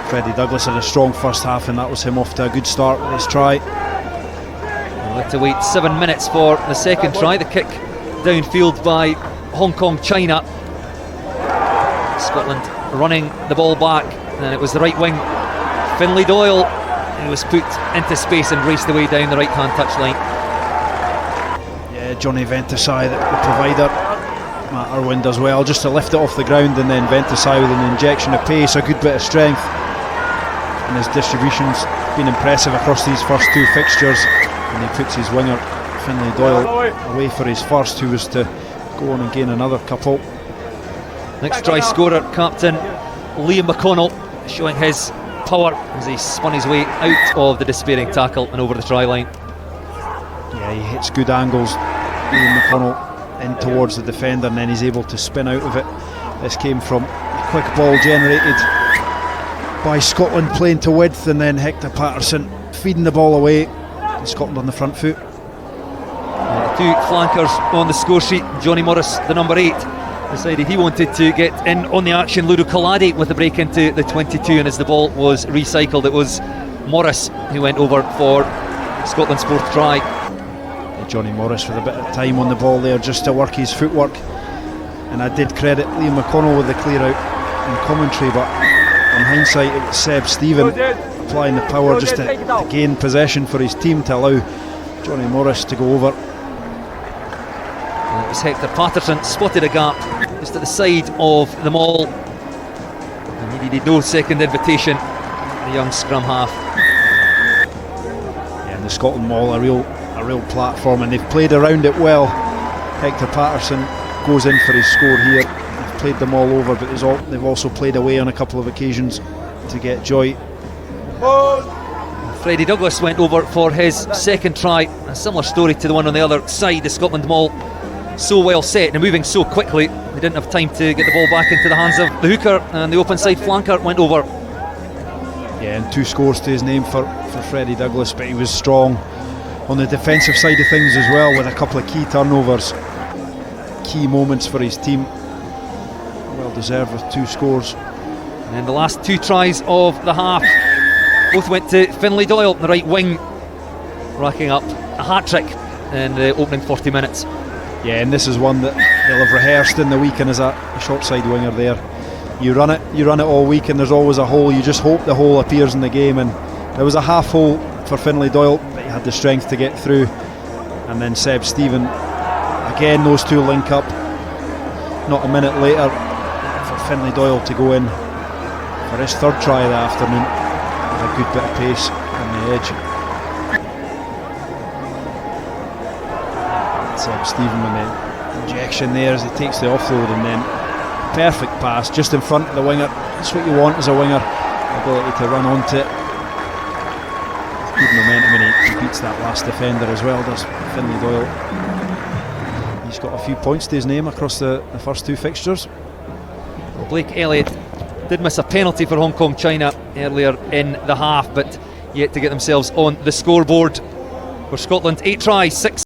Freddie Douglas had a strong first half, and that was him off to a good start with his try. We'll have to wait 7 minutes for the second try. The kick downfield by Hong Kong China. Scotland running the ball back, and it was the right wing, Finlay Doyle, who was put into space and raced away down the right hand touchline. Yeah, Johnny Ventusai, the provider. Matt Irwin does well just to lift it off the ground, and then Ventusai with an injection of pace, a good bit of strength, and his distribution's been impressive across these first two fixtures. And he puts his winger Finlay Doyle away for his first, who was to go on and gain another couple. Next try scorer, captain Liam McConnell, showing his power as he spun his way out of the despairing tackle and over the try line. Yeah, he hits good angles, Liam McConnell, in towards the defender, and then he's able to spin out of it. This came from a quick ball generated by Scotland playing to width, and then Hector Patterson feeding the ball away, and Scotland on the front foot. Two flankers on the score sheet. Johnny Morris, the number 8, decided he wanted to get in on the action. Ludo Kaladi with the break into the 22, and as the ball was recycled, it was Morris who went over for Scotland's 4th try. Johnny Morris with a bit of time on the ball there just to work his footwork, and I did credit Liam McConnell with the clear out in commentary, but on hindsight it was Seb Stephen applying the power just to gain possession for his team to allow Johnny Morris to go over. It was Hector Patterson spotted a gap just at the side of the maul, and he needed no second invitation, the young scrum half. Yeah, and the Scotland maul a real platform, and they've played around it well. Hector Patterson goes in for his score here. They've played them all over, but they've also played away on a couple of occasions to get joy. Freddie Douglas went over for his 2nd try. A similar story to the one on the other side. The Scotland maul so well set and moving so quickly, they didn't have time to get the ball back into the hands of the hooker, and the open side flanker went over. Yeah, and 2 scores to his name for Freddie Douglas, but he was strong on the defensive side of things as well, with a couple of key turnovers, key moments for his team. Well deserved with 2 scores. And then the last 2 tries of the half both went to Finlay Doyle, the right wing, racking up a hat-trick in the opening 40 minutes. Yeah, and this is one that they'll have rehearsed in the week, and as a short side winger there, you run it all week, and there's always a hole. You just hope the hole appears in the game, and there was a half hole for Finlay Doyle, but he had the strength to get through. And then Seb Stephen, again those 2 link up not a minute later for Finlay Doyle to go in for his 3rd try of the afternoon with a good bit of pace on the edge. Seb Stephen with the injection there as he takes the offload, and then perfect pass just in front of the winger. That's what you want as a winger, the ability to run onto it. Good momentum, and he beats that last defender as well, does Finlay Doyle. He's got a few points to his name across the first 2 fixtures. Blake Elliott did miss a penalty for Hong Kong China earlier in the half, but yet to get themselves on the scoreboard. For Scotland, 8 tries, 6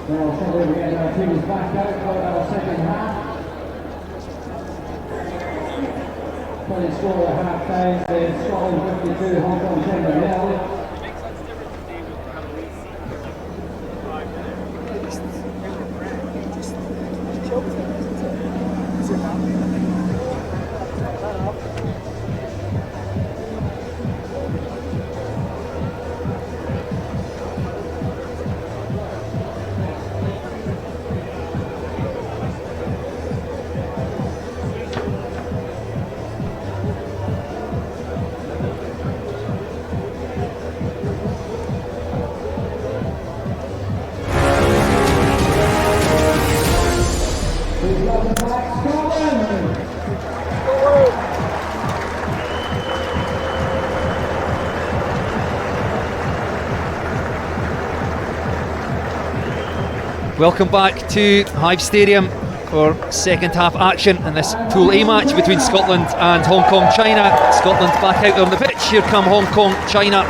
Well, probably we're getting our teams back out for our second half. Current score at half time is Scotland 52, Hong Kong 10 0. Welcome back to Hive Stadium for second half action in this Pool A match between Scotland and Hong Kong, China. Scotland back out on the pitch. Here come Hong Kong, China.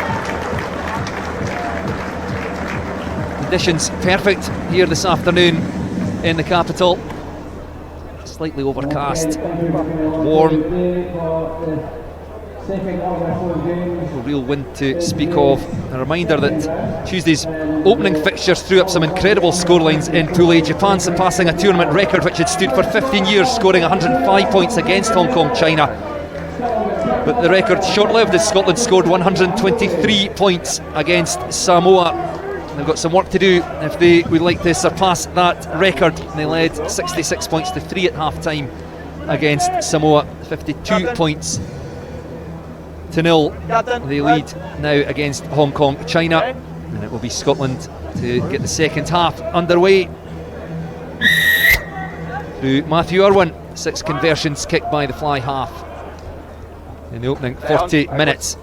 Conditions perfect here this afternoon in the capital. Slightly overcast, warm. No real wind to speak of. A reminder that Tuesday's opening fixtures threw up some incredible scorelines in Pool A. Japan surpassing a tournament record which had stood for 15 years, scoring 105 points against Hong Kong, China. But the record short-lived as Scotland scored 123 points against Samoa. They've got some work to do if they would like to surpass that record. They led 66 points to 3 at half-time against Samoa, 52 points to 0. They lead now against Hong Kong, China, and it will be Scotland to get the second half underway through Matthew Irwin. 6 conversions kicked by the fly half in the opening 40 minutes.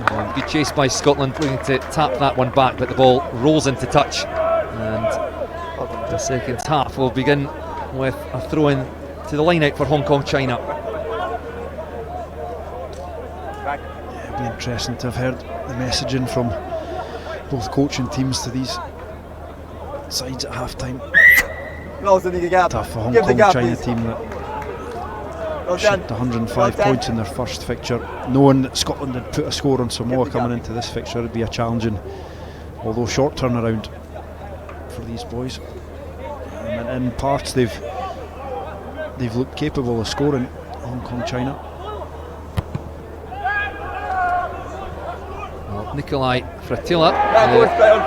And good chase by Scotland, looking to tap that one back, but the ball rolls into touch, and the second half will begin with a throw-in to the line out for Hong Kong, China. It'd be interesting to have heard the messaging from both coaching teams to these sides at half-time. Tough for Hong Kong China team that shipped 105 points in their first fixture, knowing that Scotland had put a score on Samoa coming into this fixture. It'd be a challenging, although short turnaround for these boys. And in parts they've looked capable of scoring, Hong Kong China. Well, Nikolai Fratilla,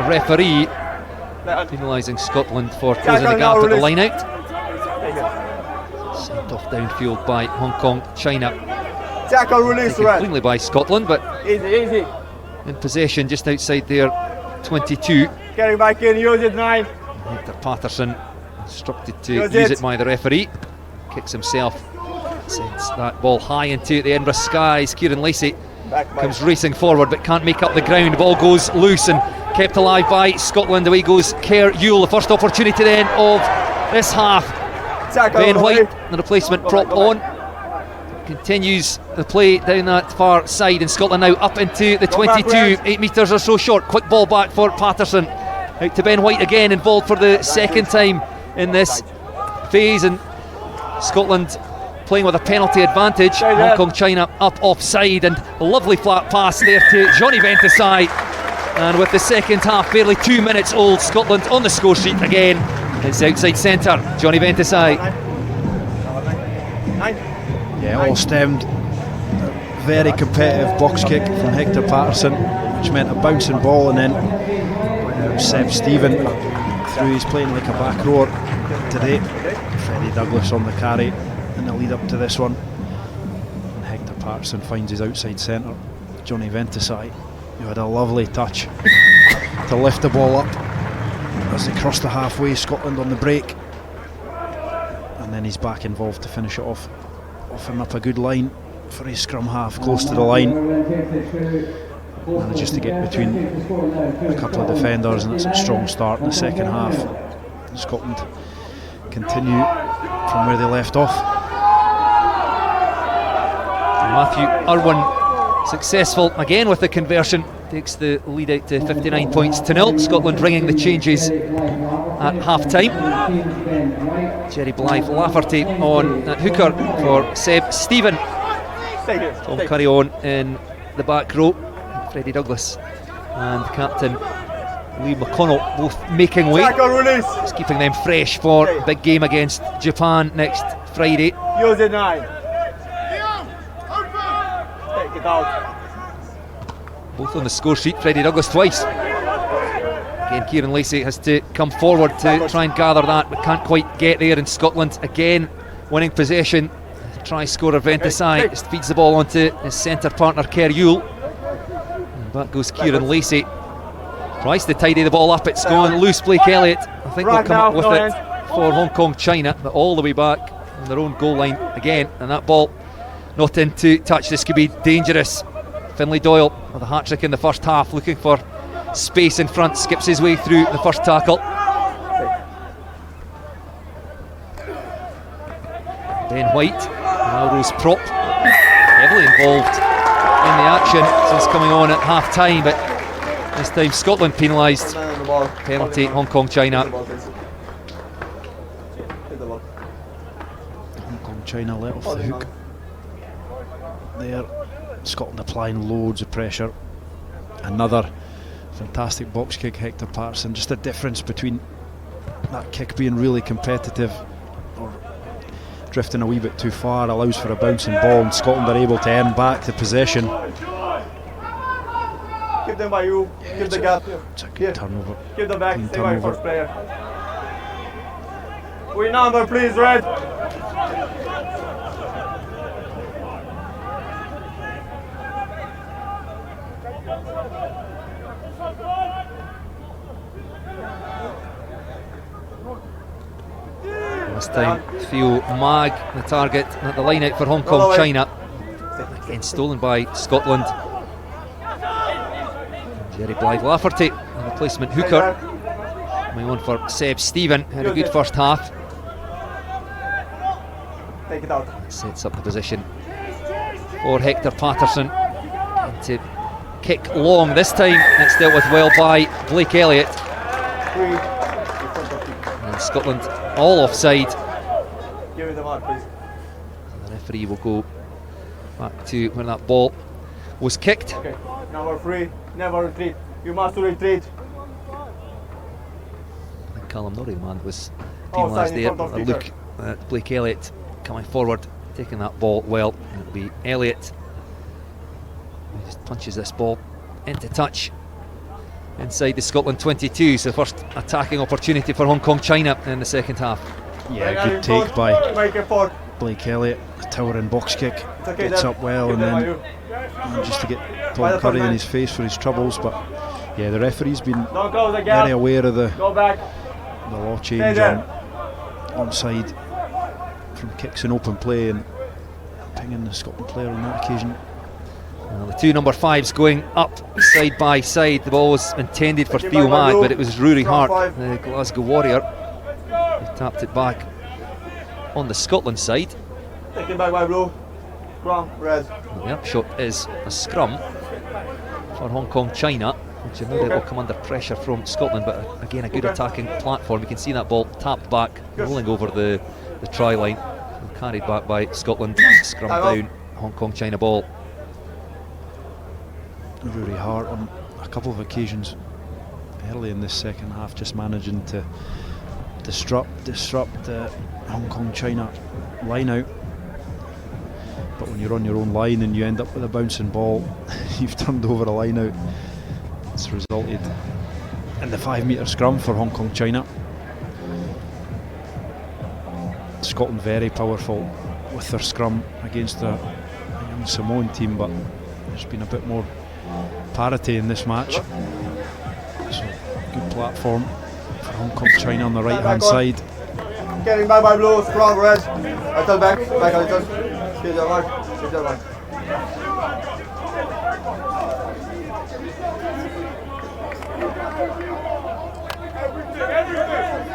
the referee, penalising Scotland for closing the gap at the line out. Sent off downfield by Hong Kong, China. Tackle release, Taken cleanly by Scotland, but easy. in possession just outside their 22. Getting back in, use it 9. Hector Patterson instructed to use it by the referee. Kicks himself, sends that ball high into the Edinburgh skies. Kieran Lacey comes racing forward but can't make up the ground. Ball goes loose and kept alive by Scotland. Away goes Kerr Yule, the first opportunity then of this half. Ben White, the replacement, prop on. Continues the play down that far side, and Scotland now up into the 22, 8 metres or so short. Quick ball back for Patterson. Out to Ben White again, involved for the second time in this phase, and Scotland playing with a penalty advantage. Hong Kong China up offside, and a lovely flat pass there to Johnny Ventisai. And with the second half barely 2 minutes old, Scotland on the score sheet again. It's outside centre, Johnny Ventisai. Yeah, all stemmed. A very competitive box kick from Hector Patterson, which meant a bouncing ball, and then Seb Stephen through. He's playing like a back rower today. Freddie Douglas on the carry in the lead up to this one. And Hector Patterson finds his outside centre, Johnny Ventisai, who had a lovely touch to lift the ball up as they crossed the halfway. Scotland on the break, and then he's back involved to finish it off, offering up a good line for his scrum half close to the line. Managed to get between a couple of defenders, and it's a strong start in the second half. Scotland continue from where they left off. Matthew Irwin successful again with the conversion, takes the lead out to 59 points to 0. Scotland ringing the changes at half time. Jerry Blythe Lafferty on at hooker for Seb Stephen. Tom Curry on in the back row. Freddie Douglas and captain Lee McConnell both making way. It's keeping them fresh for a big game against Japan next Friday. Use it 9. Take it out. Both on the score sheet, Freddie Douglas twice. Again, Kieran Lacey has to come forward to try and gather that, but can't quite get there. And Scotland again winning possession. Try scorer Ventisai just feeds the ball onto his centre partner Kerr Yule. And back goes Kieran Lacey. Tries to tidy the ball up, it's gone loose. Blake Elliott, I think they'll come up with it for Hong Kong China, but all the way back on their own goal line again, and that ball not into touch. This could be dangerous. Finlay Doyle with a hat-trick in the first half, looking for space in front, skips his way through the first tackle. Ben White, Melrose prop, heavily involved in the action since coming on at half time, but this time Scotland penalised. Penalty, Hong Kong, China. Hong Kong, China let off the hook there. Scotland applying loads of pressure. Another fantastic box kick, Hector Patterson. Just a difference between that kick being really competitive or drifting a wee bit too far, allows for a bouncing ball, and Scotland are able to earn back the possession. Keep them by you, give the gap. It's a good turnover. Give the back, Clean stay by turnover. first player. We number, please, red. This time Theo Mag, the target at the line out for Hong Kong, China. Again stolen by Scotland. Jerry Blythe Lafferty, the replacement hooker. Coming on for Seb Stephen, had a good first half. Take it out. Sets up the position for Hector Patterson. And to kick long this time, it's dealt with well by Blake Elliott. And Scotland all offside. Give it the mark, please. The referee will go back to when that ball was kicked. Okay, number 3, never retreat. You must retreat. I think Callum Norrie, man, was Oh, penalised sign in there. front of A look at Blake Elliott coming forward, taking that ball well. It'll be Elliott. He just punches this ball into touch inside the Scotland 22. So first attacking opportunity for Hong Kong, China in the second half. Yeah, good take by Make it forward. Blake Elliott. A towering box kick, Okay, gets then. up well, Give and them by then you. manages to get Tom Curry in his face for his troubles. But yeah, the referee's been Don't close the gap. very aware of the Go back. law Stay change there. on onside from kicks in open play, and pinging the Scotland player on that occasion. Well, the two number 5s going up side by side. The ball was intended for Theo Mag, but it was Rory Hart, the Glasgow Warrior, who tapped it back on the Scotland side. Take it back by blue. Scrum, red. The upshot is a scrum for Hong Kong, China, which I know that will come under pressure from Scotland, but again a good attacking platform. You can see that ball tapped back, rolling over the try line, and carried back by Scotland. Scrum down, Hong Kong, China ball. Rory Hart on a couple of occasions early in this second half, just managing to disrupt the Hong Kong China line out. But when you're on your own line and you end up with a bouncing ball, you've turned over a line out. It's resulted in the 5 metre scrum for Hong Kong China. Scotland very powerful with their scrum against a young Samoan team, but there's been a bit more parity in this match. So good platform for Hong Kong China on the right hand side. Getting back by blue. Scrum, red. A little back a little. Give your mark. Give your mark.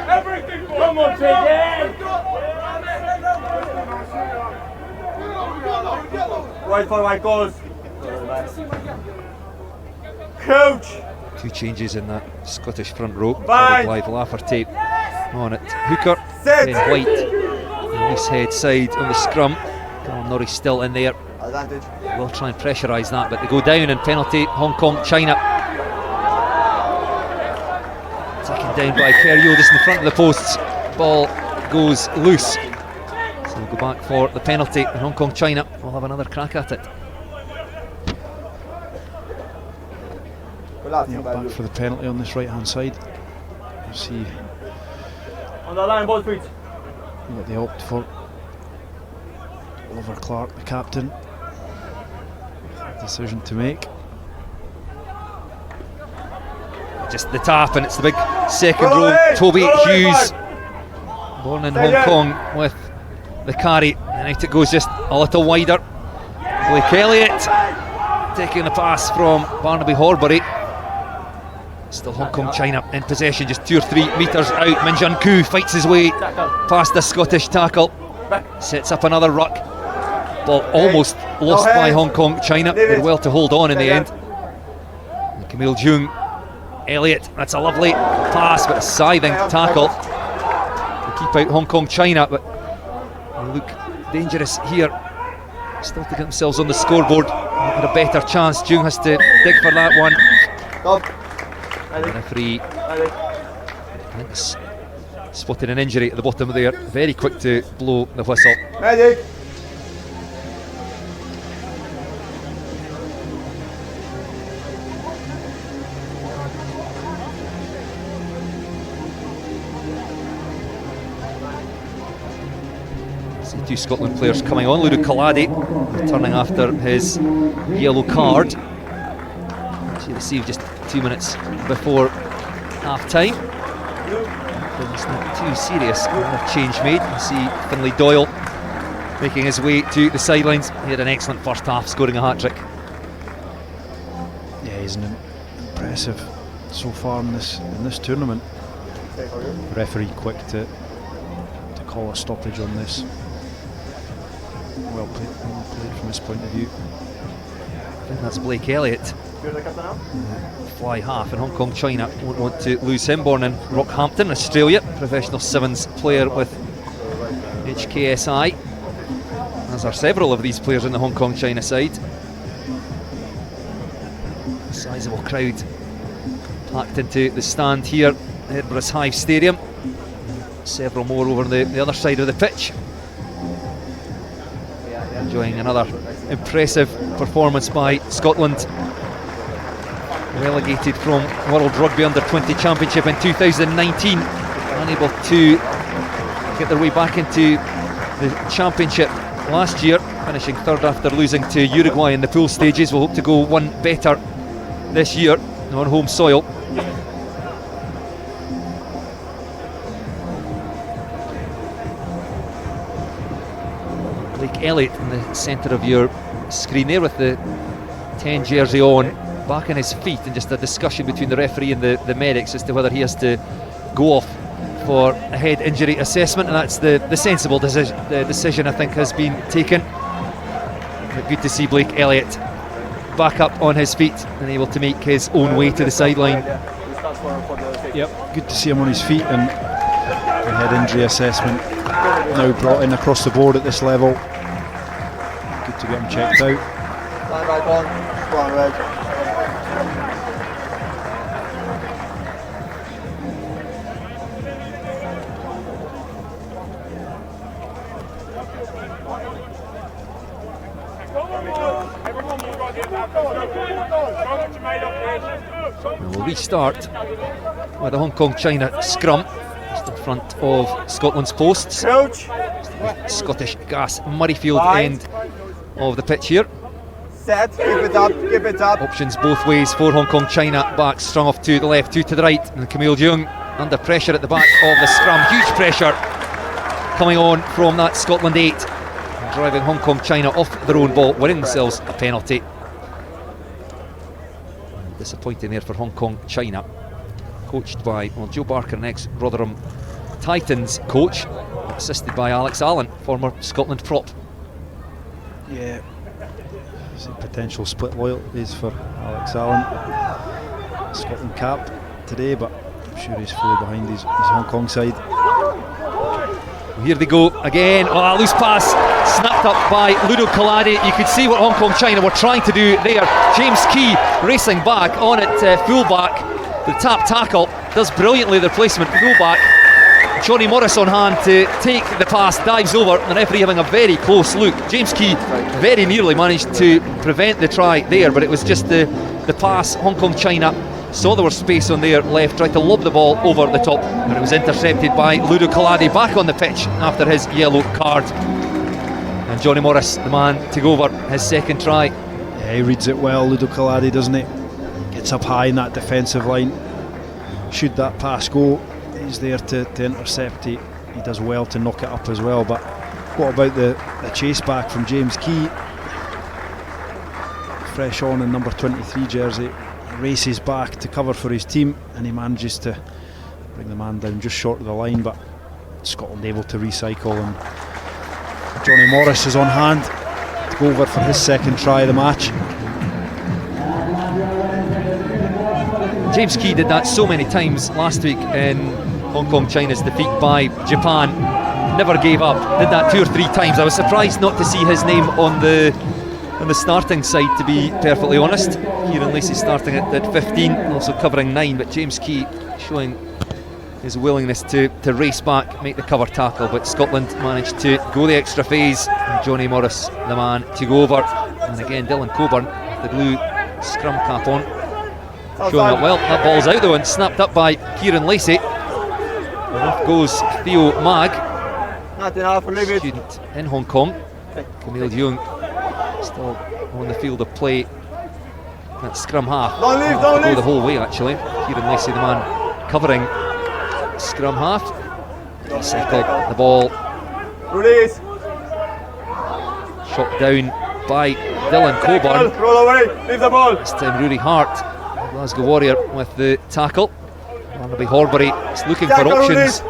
Everything. Come on, Jay. Wait for my calls. Coach. Two changes in that Scottish front row. Fine. Blythe Lafferty on it. Hooker, Set. then White. Nice head side on the scrum. Callum Norrie still in there. Advantage. We'll try and pressurise that, but they go down and penalty Hong Kong, China. Taken down by Kerr Yildiz in the front of the posts. Ball goes loose. So we'll go back for the penalty, and Hong Kong, China will have another crack at it. Yeah, back for the penalty on this right hand side. You see On the line, both feet. what they opt for. Oliver Clark, the captain, decision to make. Just the tap, and it's the big second row. Toby Hughes, born in Hong Kong, with the carry, and out it goes just a little wider. Blake Elliott taking the pass from Barnaby Horbury. Still Hong Kong China in possession, just 2 or 3 metres out. Min Jun Koo fights his way past the Scottish tackle. sets up another ruck. Ball almost lost by Hong Kong. China did well to hold on in the end. And Camille Jung, Elliott, that's a lovely pass, but a scything tackle to keep out Hong Kong China, but they look dangerous here. Still to get themselves on the scoreboard. Had a better chance. Jung has to dig for that one. The referee, I think, spotted an injury at the bottom there. Very quick to blow the whistle. See two Scotland players coming on. Ludo Kaladi returning after his yellow card. She received just 2 minutes before half time. It's not too serious. Another change made. You see Finlay Doyle making his way to the sidelines. He had an excellent first half, scoring a hat-trick. Yeah, he's impressive so far in this tournament. Referee quick to call a stoppage on this. Well played from his point of view. I think that's Blake Elliott. Fly half, and Hong Kong China won't want to lose him. Born in Rockhampton, Australia, professional sevens player with HKSI, as are several of these players in the Hong Kong China side. A sizable crowd packed into the stand here at Edinburgh's Hive Stadium. Several more over on the other side of the pitch. Enjoying another impressive performance by Scotland. Relegated from World Rugby Under-20 Championship in 2019, unable to get their way back into the championship last year, finishing third after losing to Uruguay in the pool stages. We'll hope to go one better this year on home soil. Blake Elliott in the centre of your screen there with the 10 jersey on, back on his feet, and just a discussion between the referee and the medics as to whether he has to go off for a head injury assessment, and that's the sensible decision I think has been taken. But good to see Blake Elliott back up on his feet and able to make his own way to the sideline. Yep, good to see him on his feet, and the head injury assessment now brought in across the board at this level. Good to get him checked out. And we'll restart with the Hong Kong China scrum just in front of Scotland's posts. Scottish Gas Murrayfield end of the pitch here. Set, keep it up, keep it up. Options both ways for Hong Kong China. Back strung off to the left, two to the right, and Camille Jung under pressure at the back of the scrum. Huge pressure coming on from that Scotland 8, driving Hong Kong China off their own ball, winning themselves a penalty. Disappointing there for Hong Kong China, coached by Joe Barker, an ex-Rotherham Titans coach, assisted by Alex Allen, former Scotland prop. Yeah, some potential split loyalties for Alex Allen. Scotland cap today, but I'm sure he's fully behind his Hong Kong side. Here they go again. Oh, a loose pass snapped up by Ludo Kaladi. You could see what Hong Kong China were trying to do there. James Key racing back on it, fullback. The tap tackle does brilliantly, the placement fullback. Johnny Morris on hand to take the pass, dives over, the referee having a very close look. James Key very nearly managed to prevent the try there, but it was just the pass. Hong Kong China saw there was space on their left, tried to lob the ball over the top, but it was intercepted by Ludo Kaladi, back on the pitch after his yellow card. And Johnny Morris, the man to go over his second try. Yeah, he reads it well, Ludo Kaladi, doesn't he? Gets up high in that defensive line. Should that pass go, he's there to intercept. He does well to knock it up as well. But what about the chase back from James Key? Fresh on in number 23 jersey, races back to cover for his team, and he manages to bring the man down just short of the line, but Scotland able to recycle and Johnny Morris is on hand to go over for his second try of the match. James Key did that so many times last week in Hong Kong China's defeat by Japan. Never gave up. Did that 2 or 3 times. I was surprised not to see his name on the starting side, to be perfectly honest. Kieran Lacey starting at 15, also covering 9, but James Key showing his willingness to race back, make the cover tackle, but Scotland managed to go the extra phase, and Johnny Morris the man to go over. And again, Dylan Coburn, the blue scrum cap on, showing up well. That ball's out though and snapped up by Kieran Lacey. And off goes Theo Mag, student in Hong Kong. Camille Young still on the field of play at scrum half. Don't leave. The whole way actually. Kieran Lacey the man covering scrum half. Cycle the ball. Release. Shot down by Dylan Coburn. Roll away. Leave the ball. This time Rory Hart, Glasgow Warrior, with the tackle. Barnaby Horbury is looking for options.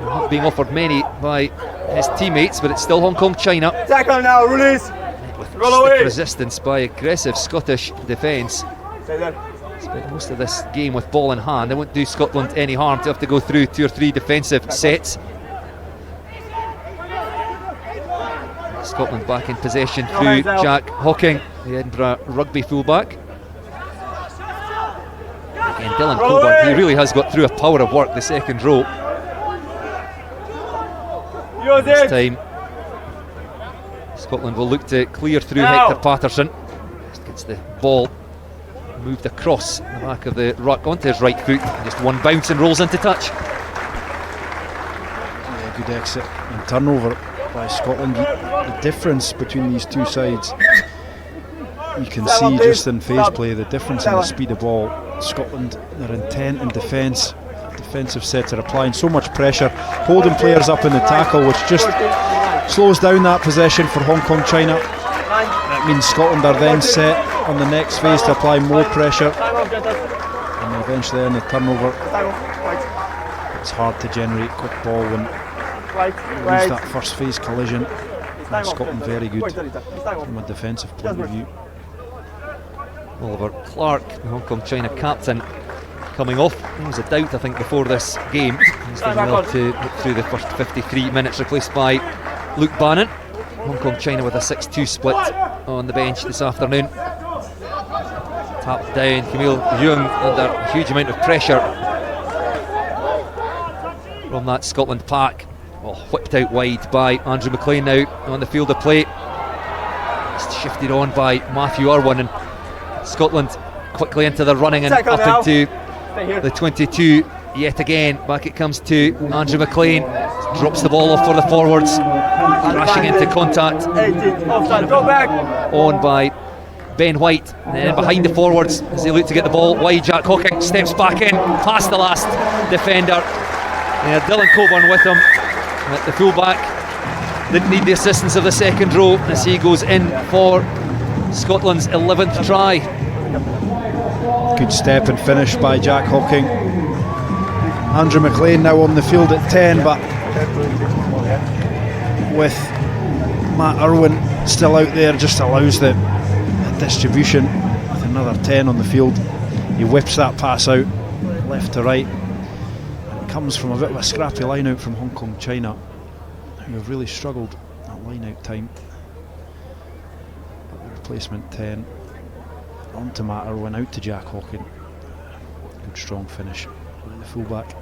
Not being offered many by his teammates, but it's still Hong Kong China. Tackle now. Release. With Roll away. resistance by aggressive Scottish defence. Spent most of this game with ball in hand. It won't do Scotland any harm to have to go through 2 or 3 defensive sets. Scotland back in possession through Jack Hocking, the Edinburgh Rugby fullback. Again, Dylan Coburn, he really has got through a power of work the second row. This time Scotland will look to clear through Hector Patterson. Just gets the ball moved across the back of the ruck onto his right foot, and just one bounce and rolls into touch. Yeah, good exit and turnover by Scotland. The difference between these two sides, you can see just in phase play, the difference in the speed of ball. Scotland, their intent and defensive sets are applying so much pressure, holding players up in the tackle, which just slows down that possession for Hong Kong China. That means Scotland are then set on the next phase to apply more pressure, and eventually in the turnover. It's hard to generate quick ball when you lose that first phase collision. And Scotland very good from a defensive point of view. Oliver Clark, the Hong Kong China captain, coming off. There was a doubt, I think, before this game. He's done well to get through the first 53 minutes, replaced by Luke Bannon. Hong Kong China with a 6-2 split on the bench this afternoon. Tapped down, Camille Young under a huge amount of pressure from that Scotland pack. Oh, whipped out wide by Andrew McLean now on the field of play. Just shifted on by Matthew Irwin, and Scotland quickly into the running and up into the 22 yet again. Back it comes to Andrew McLean. Drops the ball off for the forwards, crashing into contact on by Ben White, and then behind the forwards as they look to get the ball wide. Jack Hocking steps back in past the last defender. Dylan Coburn with him at the fullback. Didn't need the assistance of the second row as he goes in for Scotland's 11th try. Good step and finish by Jack Hocking. Andrew McLean now on the field at 10, but with Matt Irwin still out there, just allows the distribution with another 10 on the field. He whips that pass out left to right, and it comes from a bit of a scrappy line out from Hong Kong China, who have really struggled at line out time. But the replacement 10 on to Matt Irwin, out to Jack Hocking. Good strong finish by the fullback.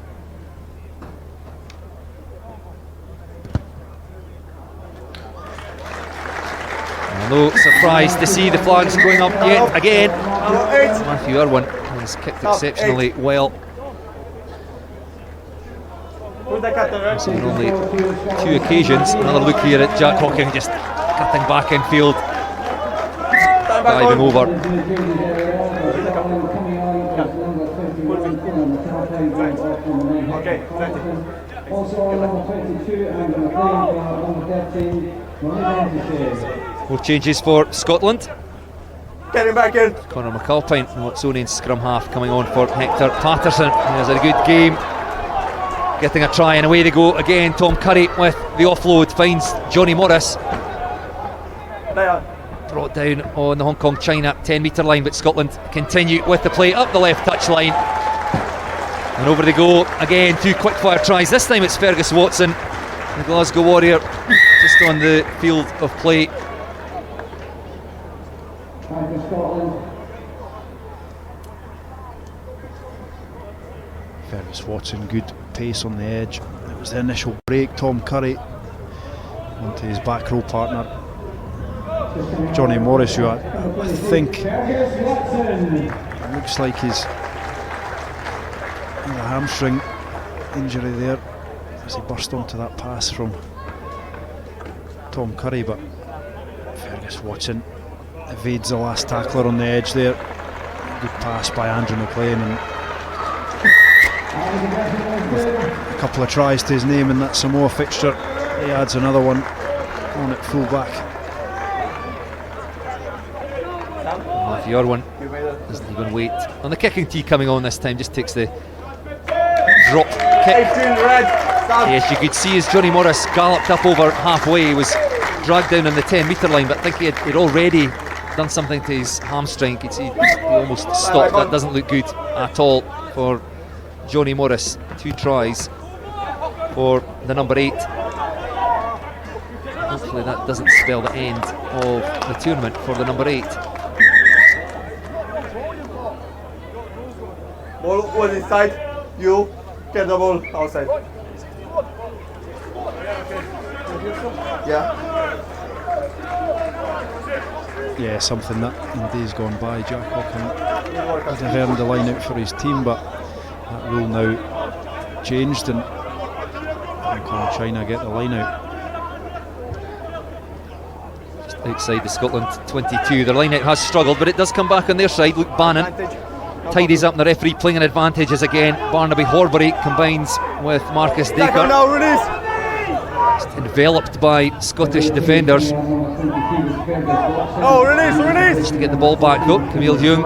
No surprise to see the flags going up yet again. Matthew Irwin has kicked exceptionally well. So on only 2 occasions. Another look here at Jack Hocking, just cutting back in field, diving over. Also number 22 and number 13, More changes for Scotland. Get him back in. Conor McAlpine, Watsonian scrum half, coming on for Hector Patterson. He has a good game. getting a try, and away they go again. Tom Curry with the offload finds Johnny Morris. Brought down on the Hong Kong China 10 metre line, but Scotland continue with the play up the left touch line. And over they go again, 2 quick-fire tries. This time it's Fergus Watson, the Glasgow Warrior, just on the field of play. Fergus Watson, good pace on the edge. It was the initial break. Tom Curry onto his back row partner, Johnny Morris, who I think looks like he's in a hamstring injury there as he burst onto that pass from Tom Curry, but Fergus Watson evades the last tackler on the edge there. Good pass by Andrew McLean, and with a couple of tries to his name in that Samoa fixture, he adds another one on at full back. Matthew Irwin doesn't even wait on the kicking tee coming on this time, just takes the drop kick. Yes, you could see as Johnny Morris galloped up over halfway, he was dragged down on the 10 metre line, but I think he'd already done something to his hamstring. You could see he almost stopped. That doesn't look good at all for Johnny Morris. 2 tries for the number 8. Hopefully that doesn't spell the end of the tournament for the number 8. Ball was inside, you get the ball outside. Yeah, something that in days gone by Jack Hawken would have earned the line out for his team, but that rule now changed and Hong Kong China get the line out. Just outside the Scotland 22, their line out has struggled, but it does come back on their side. Luke Bannon tidies up, and the referee playing an advantage as again Barnaby Horbury combines with Marcus Dacre. Now release. Just enveloped by Scottish defenders. No, release. Managed to get the ball back though. Camille Young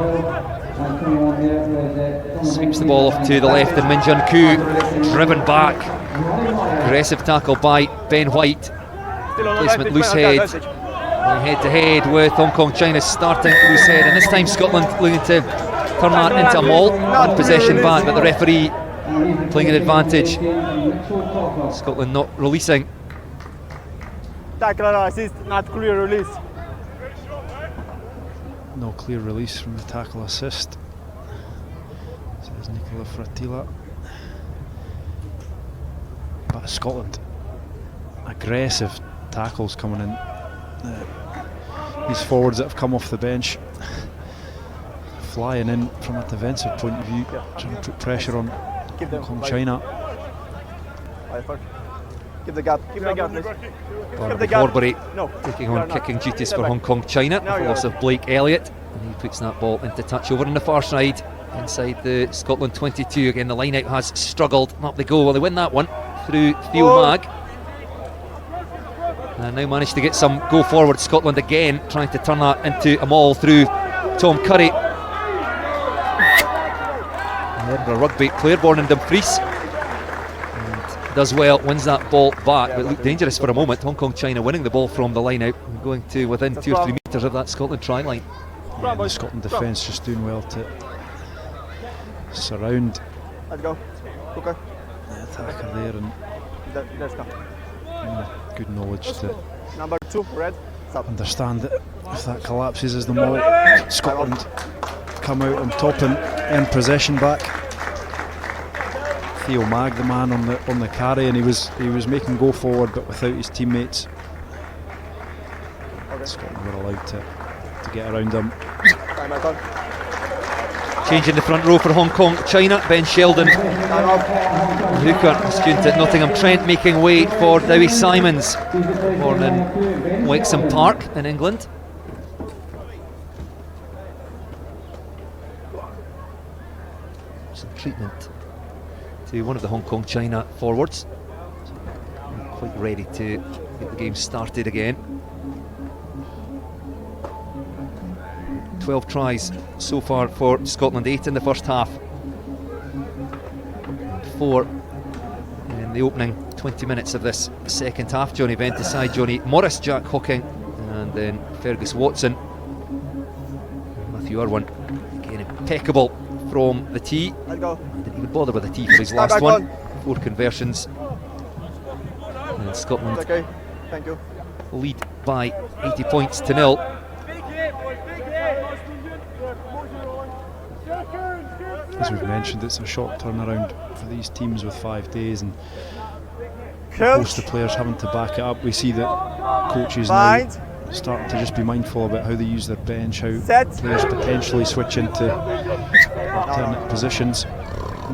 sweeps the ball off to the left, and Min Jun Koo driven back. Aggressive tackle by Ben White. Placement loose head. Head to head with Hong Kong China starting loose head, and this time Scotland looking to turn that into a maul and possession back, but the referee playing an advantage. Scotland not releasing. Tackle assist, not clear release. No clear release from the tackle assist, says Nicola Fratila. But Scotland, aggressive tackles coming in. These forwards that have come off the bench flying in from a defensive point of view, trying to put pressure on Hong Kong China. Give the gap, Barnaby Horbury taking on kicking duties for Hong Kong China with the loss of Blake Elliott, and he puts that ball into touch over on the far side inside the Scotland 22. Again, the line out has struggled. Up they go. Well, they win that one through Theo Mag, and now managed to get some go forward. Scotland again trying to turn that into a maul through Tom Curry. Edinburgh Rugby player born in Dumfries, and does well, wins that ball back, but looked dangerous for a moment. Hong Kong China winning the ball from the line out and going to within 2 or 3 metres of that Scotland try line. Yeah, the Scotland defence just doing well to surround Let's go. Okay. the attacker there, and Let's go. good knowledge to Number 2, red. Stop. understand that if that collapses as the maul, Scotland come out on top and earn possession back. Theo Mag, the man on the carry, and he was making go forward, but without his teammates. Scotland were allowed to get around him. Time back on. Changing the front row for Hong Kong China. Ben Sheldon, hooker, student at Nottingham Trent, making way for Dowie Simons, born in Wexham Park in England. Some treatment to one of the Hong Kong China forwards. Quite ready to get the game started again. 12 tries so far for Scotland, 8 in the first half, 4 in the opening 20 minutes of this second half. Johnny Ventiside, Johnny Morris, Jack Hocking, and then Fergus Watson. Matthew Irwin, again impeccable from the tee. Let's go. Didn't even bother with the tee for his last one. 4 conversions. And Scotland Okay, thank you. lead by 80 points to 0. As we've mentioned, it's a short turnaround for these teams with 5 days, and most of the players having to back it up. We see that coaches now starting to just be mindful about how they use their bench, how players potentially switch into alternate positions.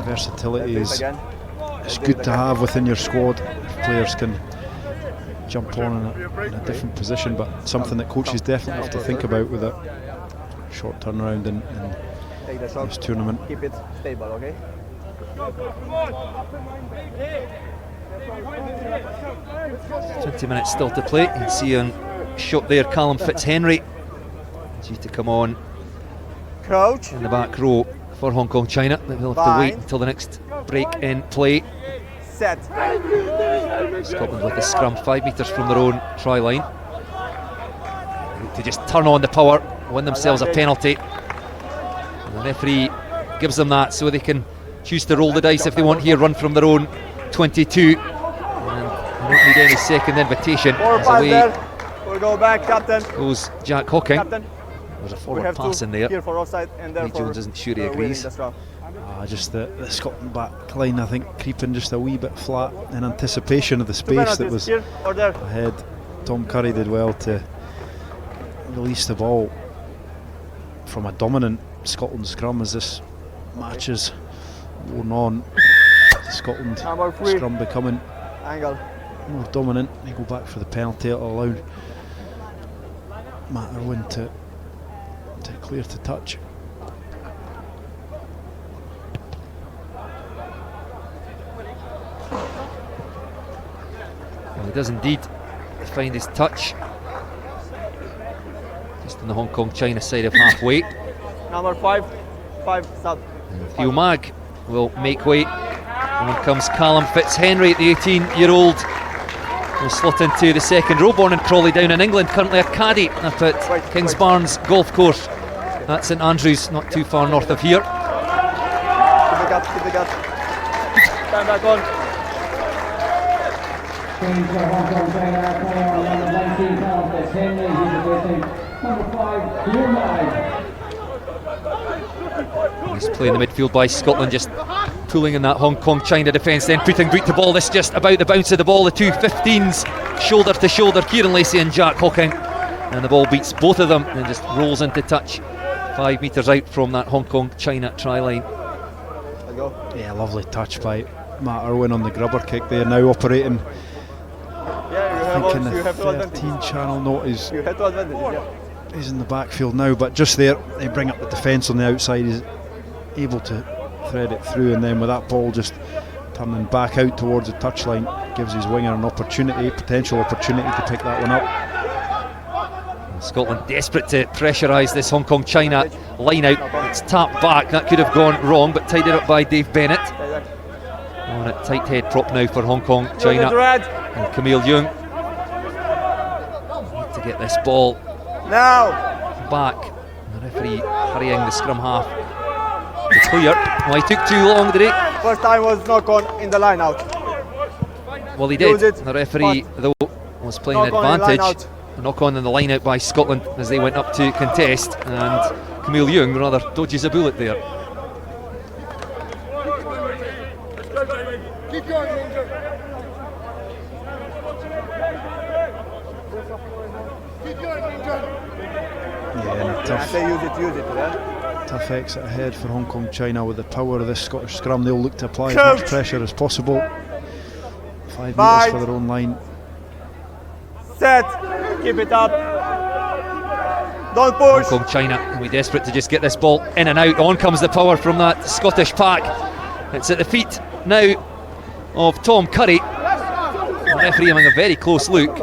Versatility is good to have within your squad if players can jump on in a different position, but something that coaches definitely have to think about with a short turnaround in Take the shot. this tournament. Keep it stable, okay? 20 minutes still to play. You can see on shot there Callum Fitzhenry due to come on Coach. in the back row for Hong Kong China. They'll have to wait until the next break in play. Set. Scotland with the scrum 5 metres from their own try line. To just turn on the power, win themselves a penalty. And the referee gives them that so they can choose to roll the dice if they want here, run from their own 22. And they don't need any second invitation. As away there. We'll go back, captain. goes Jack Hocking. Captain. There's a We forward have pass to in there. here for offside, and Lee therefore Jones isn't sure he winning agrees. the scrum. Just the Scotland back line, I think, creeping just a wee bit flat in anticipation of the 2 space that penalties, was here or there. ahead. Tom Curry did well to release the ball from a dominant Scotland scrum as this match is worn on. Scotland Number 3. scrum becoming Angle. more dominant. They go back for the penalty. It'll allow Matt Irwin to clear to touch. Well, he does indeed find his touch just on the Hong Kong China side of halfway. Number 5. 5, stop. Theo Mag will make way. On comes Callum Fitzhenry, the 18-year-old. Will slot into the second row. Born in Crawley down in England, currently a caddy up at Kingsbarns Golf Course. That's St Andrews, not too far north of here. Keep the gap, keep the gap. Stand back on. Change for Hong Kong China, player on number 19, Callum Fitzhenry, he's replacing number 5, Theo Mag. He's playing the midfield by Scotland, just pulling in that Hong Kong China defence, then putting boot to ball. This just about the bounce of the ball. The two 15s shoulder to shoulder, Kieran Lacey and Jack Hocking, and the ball beats both of them and just rolls into touch 5 metres out from that Hong Kong China try line. Let's go. Yeah, lovely touch by Matt Irwin on the grubber kick. They are now operating, Yeah, I think, in you the have to advantage. 13 channel. Note is You have to advantage, yeah. he's in the backfield now, but just there they bring up the defence on the outside. He's able to thread it through, and then with that ball just turning back out towards the touchline, gives his winger an potential opportunity to pick that one up. Scotland desperate to pressurise this Hong Kong China line out. It's tapped back, that could have gone wrong, but tidied up by Dave Bennett. On a tight head prop now for Hong Kong China. And Camille Young need to get this ball Now. back. The referee hurrying the scrum half to clear. Well, he took too long, did he? First time was knock on in the line out. Well, he did. Use it, The referee, though, was playing an knock on in line advantage. out. A knock on in the line out by Scotland as they went up to contest, and Camille Young rather dodges a bullet there. Yeah, I say use it, yeah? tough exit ahead for Hong Kong China. With the power of this Scottish scrum, they'll look to apply as much pressure as possible. 5 metres for their own line. Set. Keep it up. Don't push. Hong Kong China will be desperate to just get this ball in and out. On comes the power from that Scottish pack. It's at the feet now of Tom Curry. The referee having a very close look.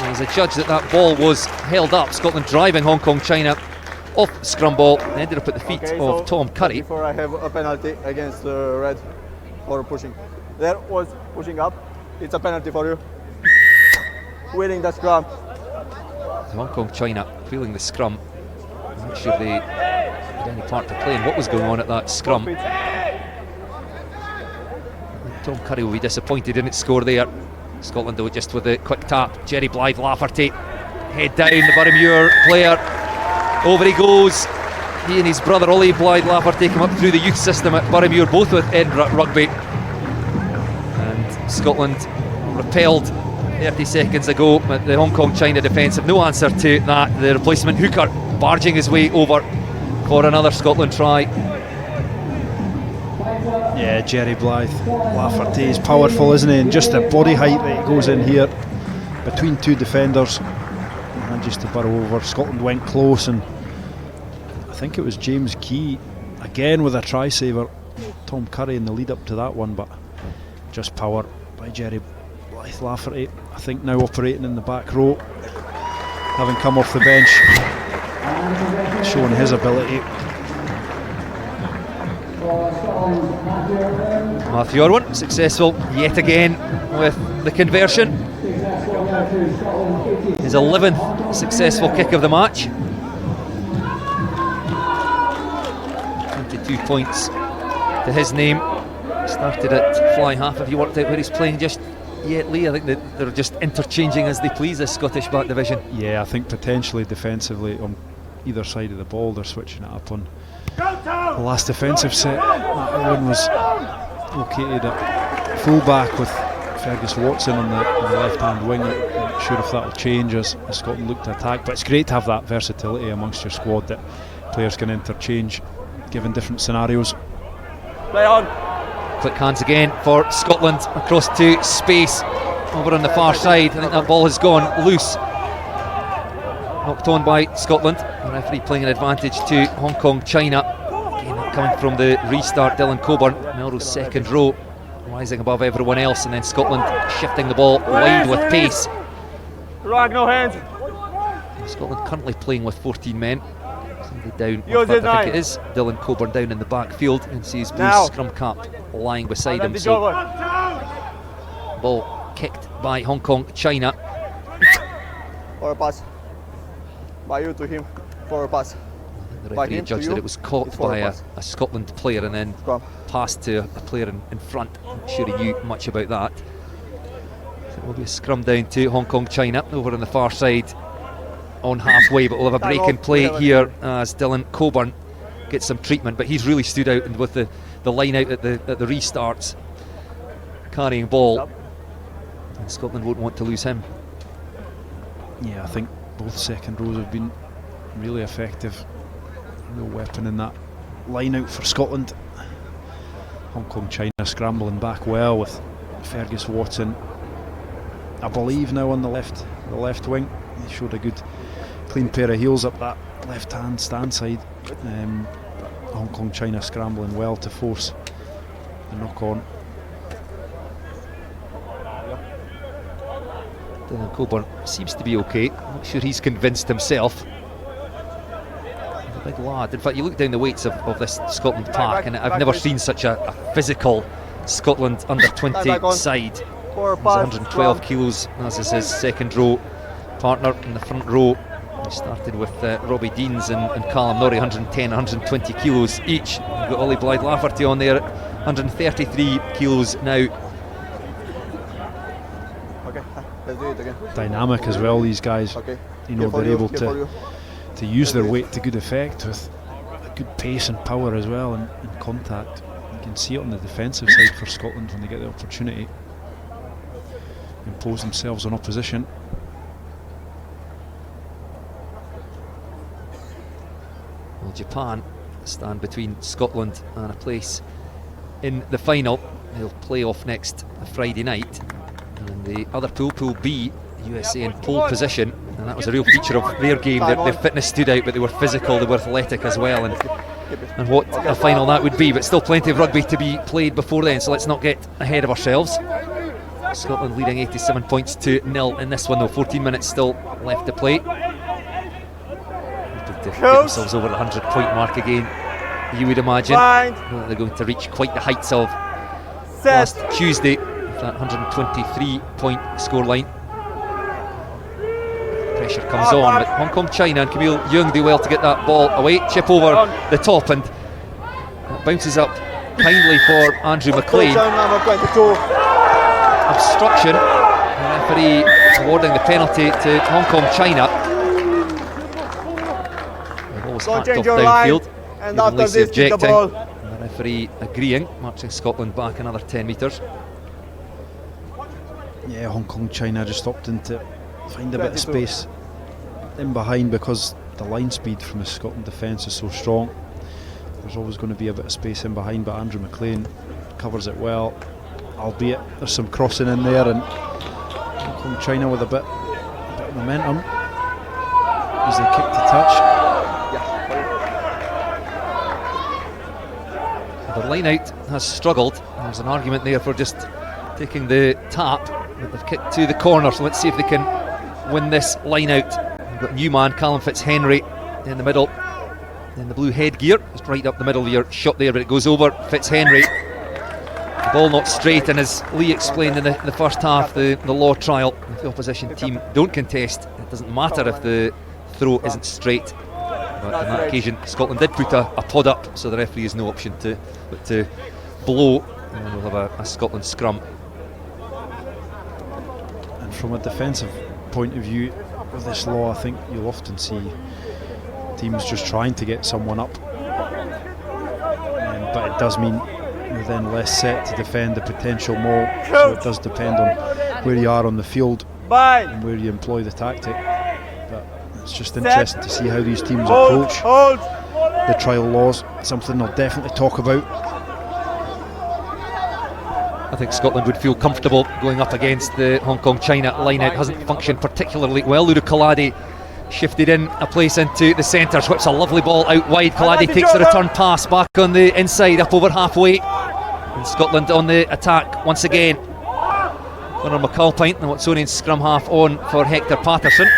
There's a judge that ball was held up. Scotland driving Hong Kong China off the scrum ball. They ended up at the feet of Tom Curry. Before I have a penalty against Red. for pushing. There was pushing up. It's a penalty for you. Winning the scrum. Hong Kong China feeling the scrum. I'm not sure they had any part to play in what was going on at that scrum. Tom Curry will be disappointed he didn't score there. Scotland though just with a quick tap. Jerry Blythe Lafferty, head down, the Boroughmuir player, over he goes. He and his brother Ollie Blythe Lafferty come up through the youth system at Boroughmuir, both with U20 Rugby, and Scotland repelled 30 seconds ago, but the Hong Kong China defence have no answer to that. The replacement hooker barging his way over for another Scotland try. Yeah, Jerry Blythe Lafferty is powerful, isn't he? And just the body height that he goes in here between two defenders and just to burrow over. Scotland went close, and I think it was James Key again with a try saver. Tom Curry in the lead up to that one, but just power by Jerry Blythe Lafferty. I think now operating in the back row, having come off the bench, showing his ability. Matthew Irwin successful yet again with the conversion. His 11th successful kick of the match. 22 points to his name. Started at fly half. Have you worked out where he's playing just yet, Lee? I think that they're just interchanging as they please, this Scottish back division. Yeah, I think potentially defensively on either side of the ball they're switching it up on. The last defensive set, Matt Irwin was located at full-back with Fergus Watson on the left-hand wing. I'm not sure if that'll change as Scotland look to attack, but it's great to have that versatility amongst your squad, that players can interchange given different scenarios. Play on. Quick hands again for Scotland across to space over on the far side. I think that ball has gone loose. Knocked on by Scotland. The referee playing an advantage to Hong Kong China. Again, coming from the restart, Dylan Coburn, Melrose second row, rising above everyone else, and then Scotland shifting the ball wide with pace. Rag, no hands. Scotland currently playing with 14 men. Somebody down, Yours is I think nine. it is Dylan Coburn down in the backfield, and sees blue Now. scrum cap lying beside him. Advantage So over. ball kicked by Hong Kong China. Or a pass. By you to him. For a pass. The By referee him to judged you, that it was caught it's for by a a pass. Scotland player and then Scrum. passed to a player in front. I'm not sure he knew much about that. So it will be a scrum down to Hong Kong China over on the far side on halfway, but we'll have a break in play here as Dylan Coburn gets some treatment, but he's really stood out, and with the line out at the restarts, carrying ball, and Scotland won't want to lose him. Yeah, I think both second rows have been really effective. Real weapon in that line out for Scotland. Hong Kong China scrambling back well with Fergus Watson, I believe, now on the left wing. He showed a good clean pair of heels up that left hand stand side. Hong Kong China scrambling well to force the knock on. Dylan Coburn seems to be okay. I'm not sure he's convinced himself. He's a big lad. In fact, you look down the weights of this Scotland pack, and I've never seen such a physical Scotland under 20 side. For a He's pass. 112 kilos, as is his second row partner in the front row. He started with Robbie Deans and Callum Norrie, 110, 120 kilos each. You've got Ollie Blythe Lafferty on there, 133 kilos now. Okay, let's do it again. Dynamic as well, these guys. Okay. You know, Here for they're able here for you. to use their weight to good effect with a good pace and power as well, and contact. You can see it on the defensive side for Scotland when they get the opportunity. Impose themselves on opposition. Well, Japan stand between Scotland and a place in the final. They'll play off next Friday night. And in the other pool, Pool B, USA in pole position, and that was a real feature of their game. Their fitness stood out, but they were physical, they were athletic as well, and what a final that would be. But still plenty of rugby to be played before then, so let's not get ahead of ourselves. Scotland leading 87 points to 0 in this one, though. 14 minutes still left to play. Hoping to get themselves over the 100-point mark again, you would imagine. Blind. They're going to reach quite the heights of last Tuesday with that 123-point scoreline. Pressure comes on, but Hong Kong China and Camille Young do well to get that ball away. Chip over the top, and it bounces up kindly for Andrew McLean. Number 22. Obstruction. The referee awarding the penalty to Hong Kong China. The ball was hacked off downfield. And after this, kick the objecting. ball. And the referee agreeing, marching Scotland back another 10 metres. Yeah, Hong Kong China just opting to find a bit of space in behind because the line speed from the Scotland defence is so strong. There's always going to be a bit of space in behind, but Andrew McLean covers it well, albeit there's some crossing in there, and Hong Kong China with a bit of momentum as they kick to touch. The line out has struggled. There's an argument there for just taking the tap, but they've kicked to the corner, so let's see if they can win this line out. We've got new man Callum Fitzhenry in the middle in the blue headgear, just right up the middle of your shot there, but it goes over Fitzhenry. The ball not straight, and as Lee explained in the first half, the law trial, if the opposition team don't contest, it doesn't matter if the throw isn't straight. But on that occasion, Scotland did put a pod up, so the referee has no option but to blow, and then we'll have a Scotland scrum. And from a defensive point of view, with this law, I think you'll often see teams just trying to get someone up, but it does mean you're then less set to defend the potential maul, so it does depend on where you are on the field and where you employ the tactic. But it's just interesting to see how these teams approach the trial laws, something they'll definitely talk about. I think Scotland would feel comfortable going up against the Hong Kong China line out. Hasn't functioned particularly well. Ludo Kaladi shifted in a place into the centre, whips a lovely ball out wide. Kaladi takes the return pass back on the inside, up over halfway, and Scotland on the attack once again. Conor McAlpine, the Watsonian scrum half, on for Hector Patterson.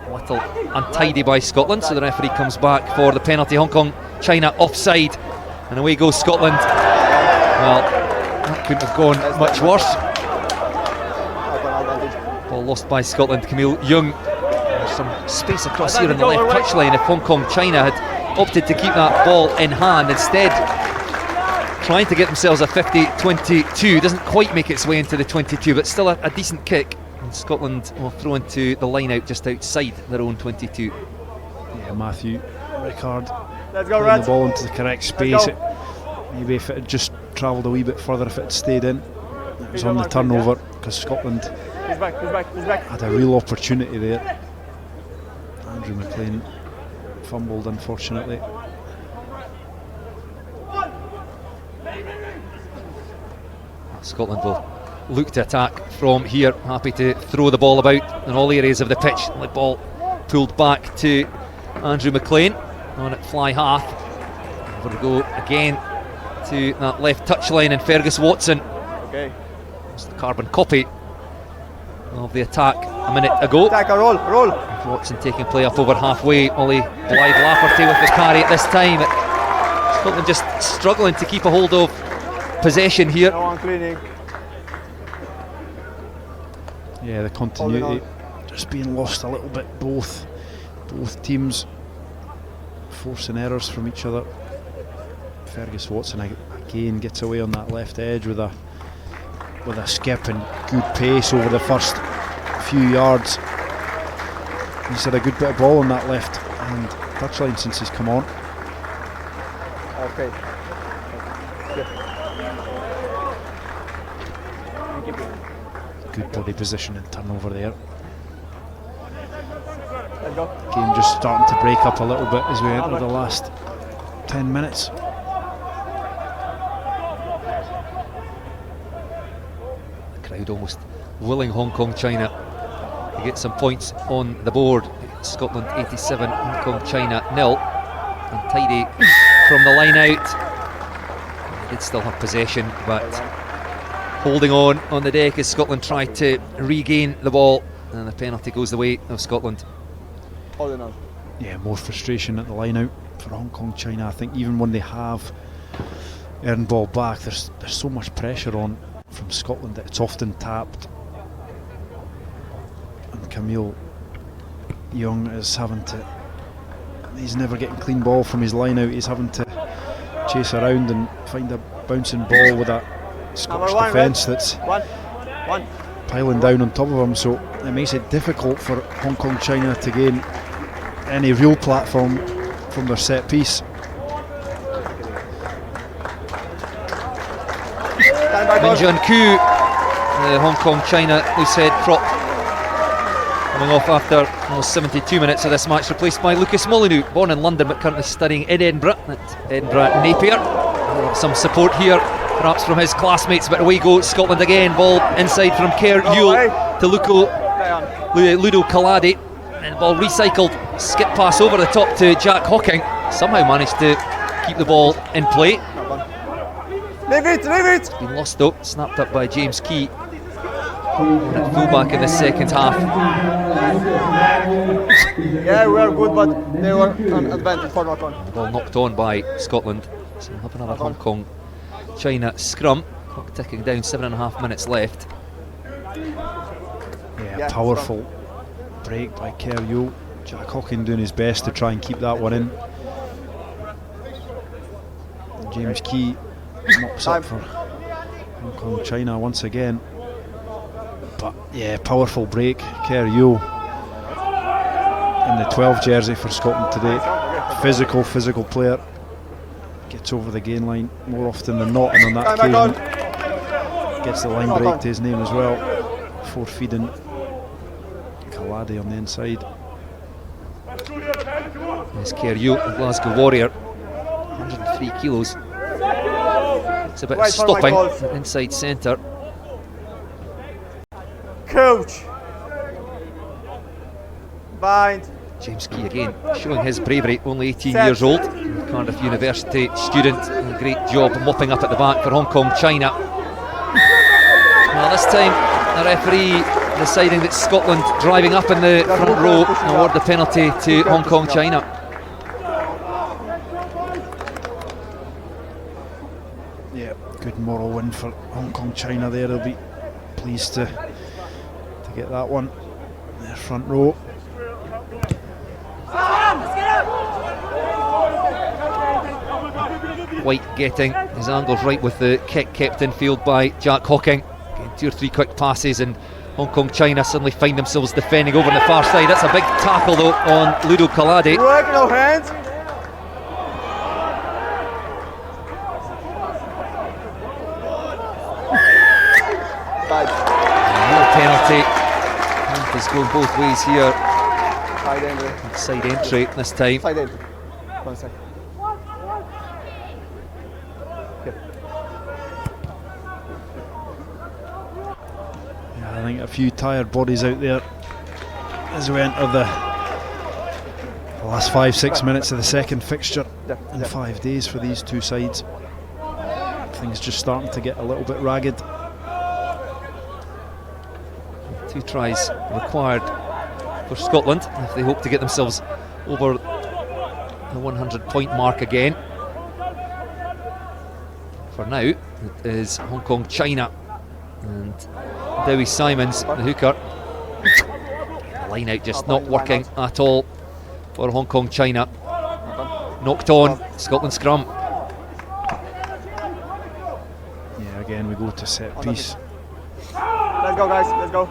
A little untidy by Scotland, so the referee comes back for the penalty. Hong Kong China offside, and away goes Scotland. Well, that couldn't have gone much worse. Ball lost by Scotland. Camille Young. There's some space across here in the left touchline. If Hong Kong China had opted to keep that ball in hand, instead trying to get themselves a 50-22, doesn't quite make its way into the 22, but still a decent kick. And Scotland will throw into the line out just outside their own 22. Yeah, Matthew Rickard Let's go, putting the ball into the correct space. Maybe if it had just travelled a wee bit further, if it had stayed in, it was on the turnover, because Scotland He's back. had a real opportunity there. Andrew McLean fumbled, unfortunately. Scotland will look to attack from here, happy to throw the ball about in all areas of the pitch. The ball pulled back to Andrew McLean on at fly half. Over we go again to that left touchline, and Fergus Watson. Okay. It's the carbon copy of the attack a minute ago. Attacker, roll. Watson taking play up over halfway. Ollie Blythe-Lafferty with the carry at this time. Scotland just struggling to keep a hold of possession here. No one cleaning. Yeah, the continuity just being lost a little bit. Both teams forcing errors from each other. Fergus Watson again gets away on that left edge with a skip and good pace over the first few yards. He's had a good bit of ball on that left hand touchline since he's come on. Okay. Good body position and turnover there. Let's go. Game just starting to break up a little bit as we enter the last 10 minutes. The crowd almost willing Hong Kong China to get some points on the board. Scotland 87, Hong Kong China 0. And tidy from the line out. They did still have possession, but holding on the deck as Scotland tried to regain the ball, and the penalty goes the way of Scotland. Holding on. Yeah, more frustration at the line out for Hong Kong China. I think even when they have earn ball back. There's so much pressure on from Scotland that it's often tapped, and Camille Young is having to, he's never getting clean ball from his line out. He's having to chase around and find a bouncing ball with that Scottish defence that's piling down on top of him, so it makes it difficult for Hong Kong China to gain any real platform from their set piece. Min Jun Koo, the Hong Kong China loose head prop, coming off after almost 72 minutes of this match, replaced by Lucas Molyneux, born in London but currently studying in Edinburgh at Edinburgh Napier. Some support here, perhaps from his classmates, but away goes Scotland again. Ball inside from Kerr Yule to Ludo Kalade, and ball recycled, skip pass over the top to Jack Hocking, somehow managed to keep the ball in play. Leave it! It's been lost though, snapped up by James Key at fullback in the second half. Yeah, we were good, but they were an advantage for knock on. Ball knocked on by Scotland, so we'll have another Hong Kong China scrum. Clock ticking down, 7.5 minutes left. Yeah, powerful break by Kerr Yule. Jack Hocking doing his best to try and keep that one in. And James Key mops up for Hong Kong China once again. But yeah, powerful break. Kerr Yule in the 12 jersey for Scotland today. Physical player. Gets over the gain line more often than not, and on that occasion gets the line break to his name as well, before feeding Kalade on the inside. There's Kerr Yule, the Glasgow Warrior, 103 kilos. It's a bit of stopping inside centre. Coach! Bind! James Key again showing his bravery, only 18 years old, Cardiff University student. A great job mopping up at the back for Hong Kong China. Well, this time the referee deciding that Scotland driving up in the front row and award the penalty to Hong Kong China. Yeah, good moral win for Hong Kong China there. They'll be pleased to get that one in their front row. White getting his angles right with the kick, kept in field by Jack Hocking. Getting 2 or 3 quick passes, and Hong Kong China suddenly find themselves defending over on the far side. That's a big tackle though on Ludo Kalade. No hands! No penalty. Penalties going both ways here. Side entry. Side entry this time. Side entry. 1 second. I think a few tired bodies out there as we enter the last 5-6 minutes of the second fixture in 5 days for these two sides. Things just starting to get a little bit ragged. 2 tries required for Scotland if they hope to get themselves over the 100-point mark again. For now, it is Hong Kong China, and Dewi Simons, the hooker. The line out just not working at all for Hong Kong China. Knocked on, Scotland scrum. Yeah, again we go to set piece. Let's go, guys, let's go.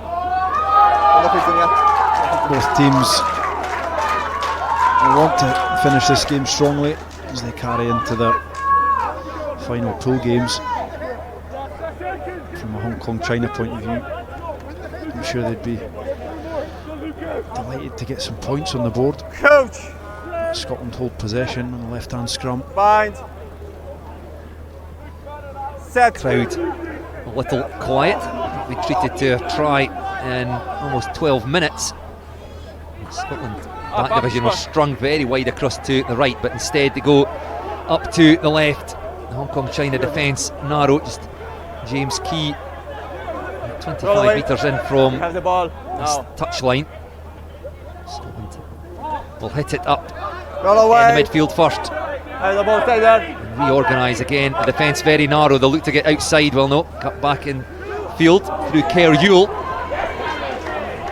Both teams want to finish this game strongly as they carry into their final pro games. From a Hong Kong China point of view, I'm sure they'd be delighted to get some points on the board. Coach! Scotland hold possession on the left hand scrum. Bind! Set! Crowd a little quiet. We treated to a try in almost 12 minutes. Scotland back division was strung very wide across to the right, but instead they go up to the left. The Hong Kong China defence narrow, just James Key 25 metres in from Have the ball. this touchline. Scotland will hit it up Roll away. in the midfield first. The ball stay there. Reorganise again. The defence very narrow. They'll look to get outside. Well, no. Cut back in field through Kerr Yule.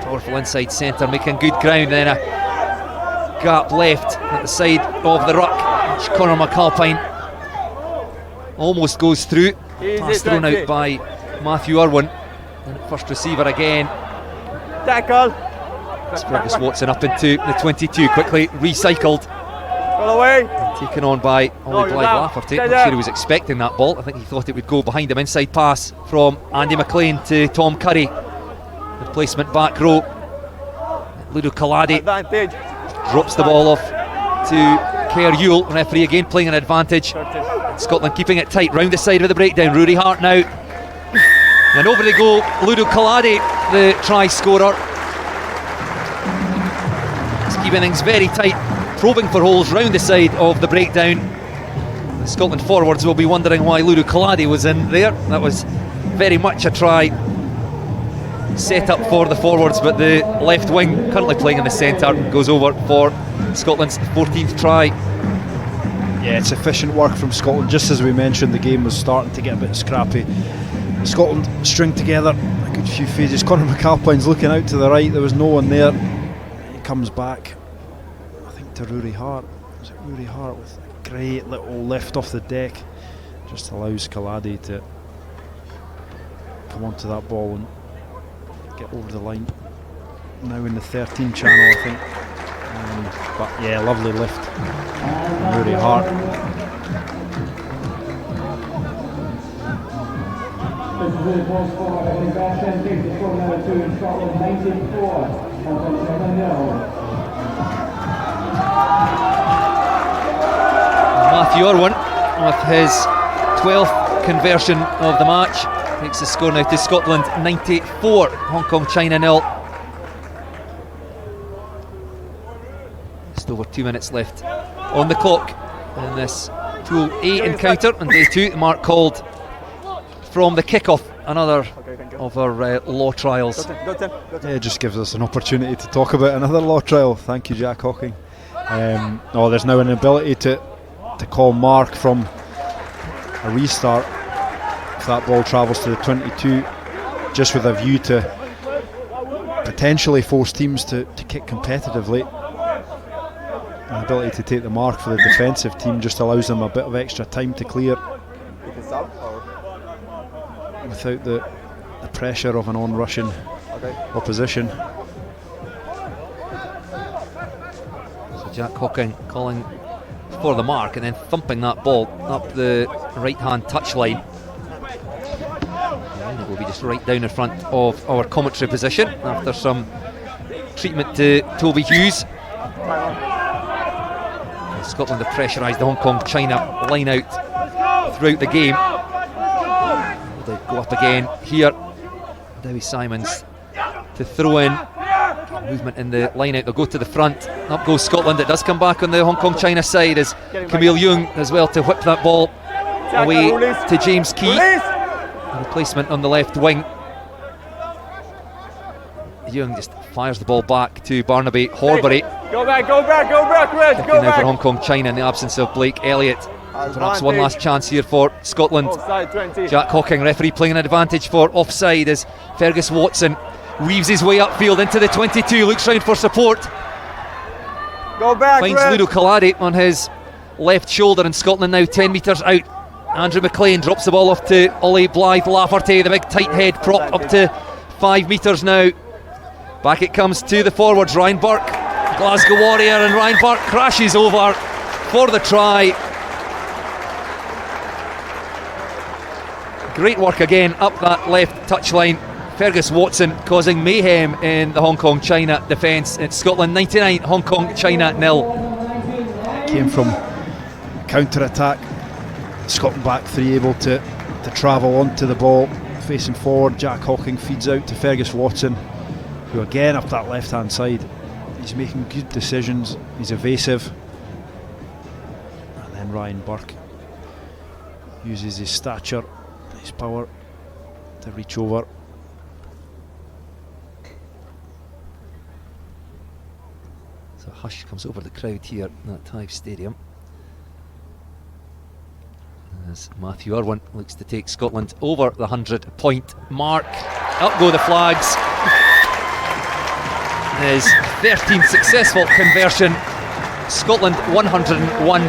Powerful inside centre, making good ground. Then a gap left at the side of the ruck, which Conor McAlpine almost goes through. Pass thrown out by Matthew Irwin. And first receiver again. Tackle. It's Fergus Watson up into the 22, quickly recycled. Go away. Taken on by Ollie you're Blythe down. Lafferty. Stay I'm there. sure he was expecting that ball. I think he thought it would go behind him. Inside pass from Andy McLean to Tom Curry. The placement back row. Ludo Kaladi Advantage. drops the ball off to Kerr Yule. Referee again playing an advantage. Scotland keeping it tight round the side of the breakdown. Rory Hart now. And over they go. Ludo Kaladi, the try scorer. He's keeping things very tight, probing for holes round the side of the breakdown. The Scotland forwards will be wondering why Ludo Kaladi was in there. That was very much a try set up for the forwards, but the left wing, currently playing in the centre, goes over for Scotland's 14th try. Yeah, it's efficient work from Scotland. Just as we mentioned, the game was starting to get a bit scrappy. Scotland string together a good few phases. Conor McAlpine's looking out to the right. There was no one there. He comes back, I think, to Rory Hart. Was it Rory Hart with a great little lift off the deck? Just allows Kaladi to come onto that ball and get over the line. Now in the 13 channel, I think. But yeah, lovely lift. Rory Hart. This is the ball score. I think that's 10 to score number 2 in Scotland, 94. Hong Kong 7-0. Matthew Irwin with his 12th conversion of the match takes the score now to Scotland 94, Hong Kong China 0. Just over 2 minutes left on the clock in this Pool A encounter on day 2. The mark called from the kick-off, another of our law trials. Yeah, it just gives us an opportunity to talk about another law trial. Thank you, Jack Hawking. There's now an ability to call mark from a restart if that ball travels to the 22, just with a view to potentially force teams to kick competitively. An ability to take the mark for the defensive team just allows them a bit of extra time to clear without the pressure of an on-rushing opposition. So Jack Hawking calling for the mark and then thumping that ball up the right-hand touchline. And it will be just right down in front of our commentary position after some treatment to Toby Hughes. Scotland have pressurised the Hong Kong China line out throughout the game. They go up again here. Dewi Simons to throw in. Movement in the line out. They'll go to the front. Up goes Scotland. It does come back on the Hong Kong China side as Camille Young as well to whip that ball away to James Key. A replacement on the left wing. Young just fires the ball back to Barnaby Horbury. Go back, Rich, Looking now for Hong Kong China in the absence of Blake Elliott. Perhaps one last chance here for Scotland. Offside 20. Jack Hawking, referee, playing an advantage for offside as Fergus Watson weaves his way upfield into the 22, looks round for support. Go back, Finds Rich. Ludo Kaladi on his left shoulder, and Scotland now 10 metres out. Andrew McLean drops the ball off to Ollie Blythe Lafferty, the big tight head prop up to 5 metres now. Back it comes to the forwards, Ryan Burke, Glasgow Warrior, and Ryan Burke crashes over for the try. Great work again up that left touchline. Fergus Watson causing mayhem in the Hong Kong China defence. It's Scotland 99, Hong Kong China 0. Came from counter-attack. Scotland back three able to travel onto the ball, facing forward. Jack Hawking feeds out to Fergus Watson, who again up that left-hand side. He's making good decisions. He's evasive. And then Ryan Burke uses his stature, his power to reach over. So a hush comes over the crowd here at Hive Stadium. as Matthew Irwin looks to take Scotland over the 100-point mark. Up go the flags. His 13th successful conversion. Scotland 101,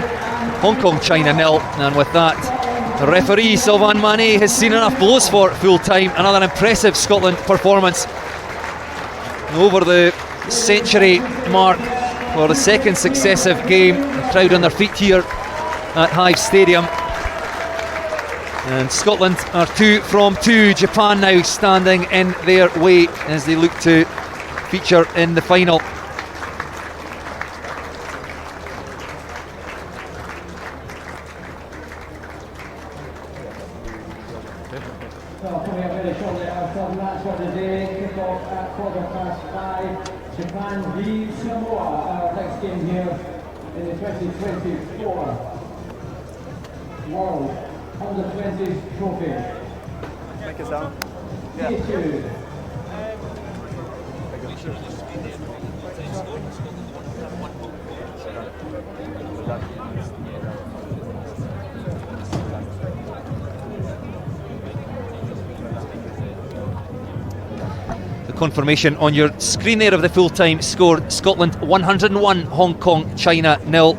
Hong Kong China 0, and with that the referee Sylvain Manet has seen enough blows for full time. Another impressive Scotland performance over the century mark for the second successive game. The crowd on their feet here at Hive Stadium, and Scotland are 2 from 2. Japan now standing in their way as they look to feature in the final. So coming up very shortly after match for the day, kick-off at 5:15. Japan v Samoa, our next game here in the 2024 World Under-20s Trophy. Make a sound. Issue. The confirmation on your screen there of the full-time score: Scotland 101, Hong Kong China 0.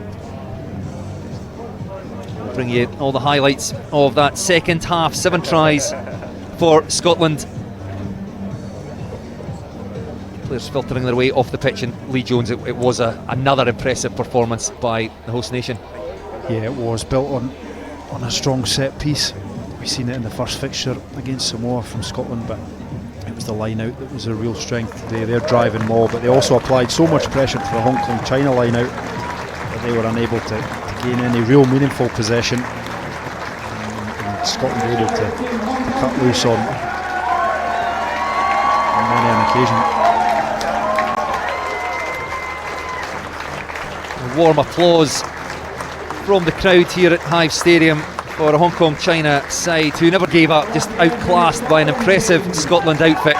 I'll bring you all the highlights of that second half. 7 tries for Scotland. Players filtering their way off the pitch, and Lee Jones, it was another impressive performance by the host nation. Yeah, it was built on a strong set piece. We've seen it in the first fixture against Samoa from Scotland, but it was the line out that was a real strength today. They're driving maul, but they also applied so much pressure to the Hong Kong China line out that they were unable to gain any real meaningful possession, and Scotland were able to cut loose on many an occasion. A warm applause from the crowd here at Hive Stadium for a Hong Kong China side who never gave up, just outclassed by an impressive Scotland outfit.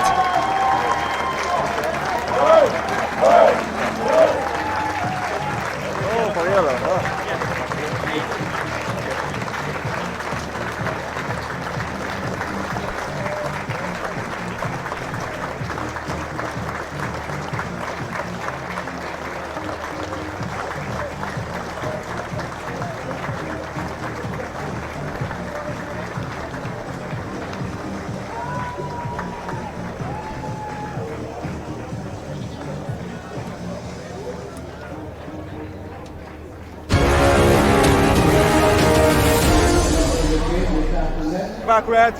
Back red.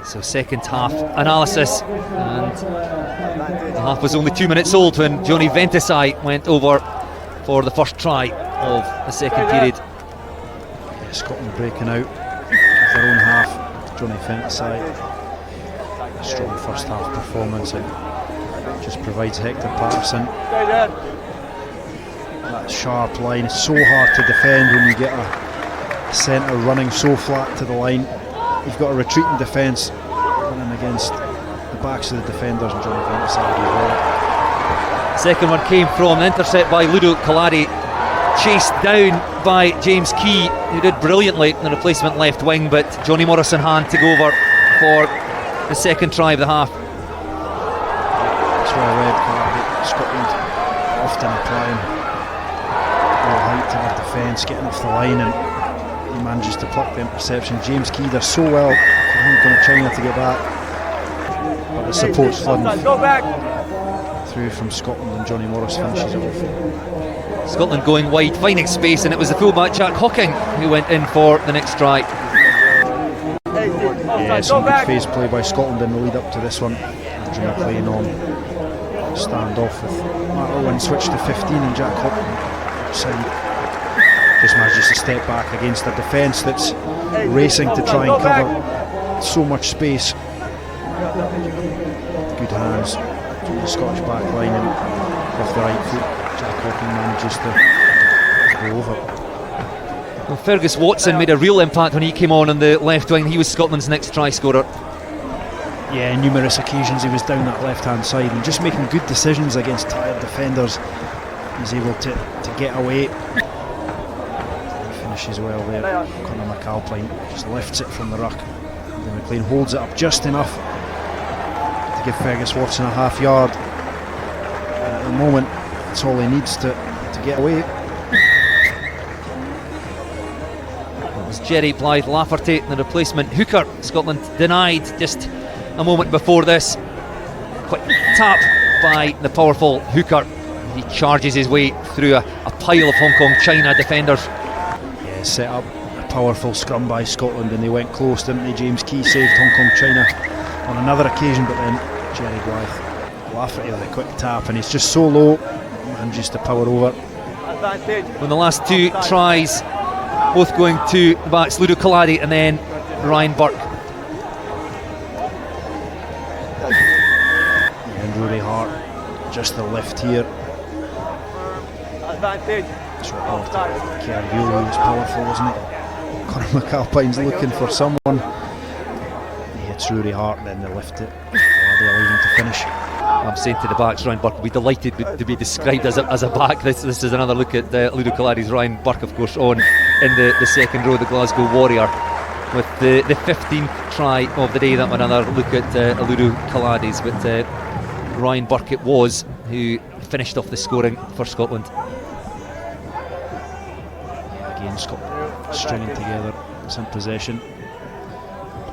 So second half analysis, and the half was only 2 minutes old when Johnny Ventisai went over for the first try of the second period. Yeah, Scotland breaking out of their own half. Johnny Ventisai, a strong first half performance, and just provides Hector Patterson that sharp line. It's so hard to defend when you get a centre running so flat to the line. You've got a retreating defence running against the backs of the defenders, and Johnny Ventisai as well. Second one came from an intercept by Ludo Kalari, chased down by James Key, who did brilliantly in the replacement left wing, but Johnny Morrison hand to go over for the second try of the half. That's what I read, Kalari. Scotland often applying real height to their defence, getting off the line, and he manages to pluck the interception. James Key does so well for Hong Kong China to get back, but the support's flooding through from Scotland, and Johnny Morris finishes it off. Scotland going wide, finding space, and it was the fullback Jack Hocking who went in for the next try. Yeah, some good phase play by Scotland in the lead up to this one. Andrew McLean on stand off with Matt Irwin, switch to 15, and Jack Hocking outside. Just manages to step back against a defence that's racing to try and cover so much space. Good hands from the Scottish back line, and off the right foot Jack Hocking manages to go over. Well, Fergus Watson made a real impact when he came on the left wing. He was Scotland's next try scorer. Yeah, on numerous occasions he was down that left hand side and just making good decisions against tired defenders. He's able to get away. finishes well there. Conor McAlpine just lifts it from the ruck. Then McLean holds it up just enough to give Fergus Watson a half yard. And at the moment, that's all he needs to get away. It was Jerry Blythe Lafferty, the replacement hooker. Scotland denied just a moment before this. Quick tap by the powerful hooker. He charges his way through a pile of Hong Kong China defenders. Yeah, set up a powerful scrum by Scotland, and they went close, didn't they? James Key saved Hong Kong China on another occasion, but then Jerry Blythe Lafferty with a quick tap, and he's just so low, manages to power over. When the last two tries, both going to the backs, Ludo Kaladi and then Ryan Burke. And Rory Hart, just the lift here. Short ball to Chiariolo, was powerful, wasn't it? Conor McAlpine's looking for someone. He hits Rory Hart, then they lift it. They'll leave him to finish. I'm saying to the backs, Ryan Burke will be delighted to be described as a back. This is another look at Ludo Kaladi's Ryan Burke, of course, on in the second row, the Glasgow Warrior, with the 15th try of the day. That one, another look at Ludo Kaladi's, but Ryan Burke it was who finished off the scoring for Scotland. Again, Scotland stringing together some possession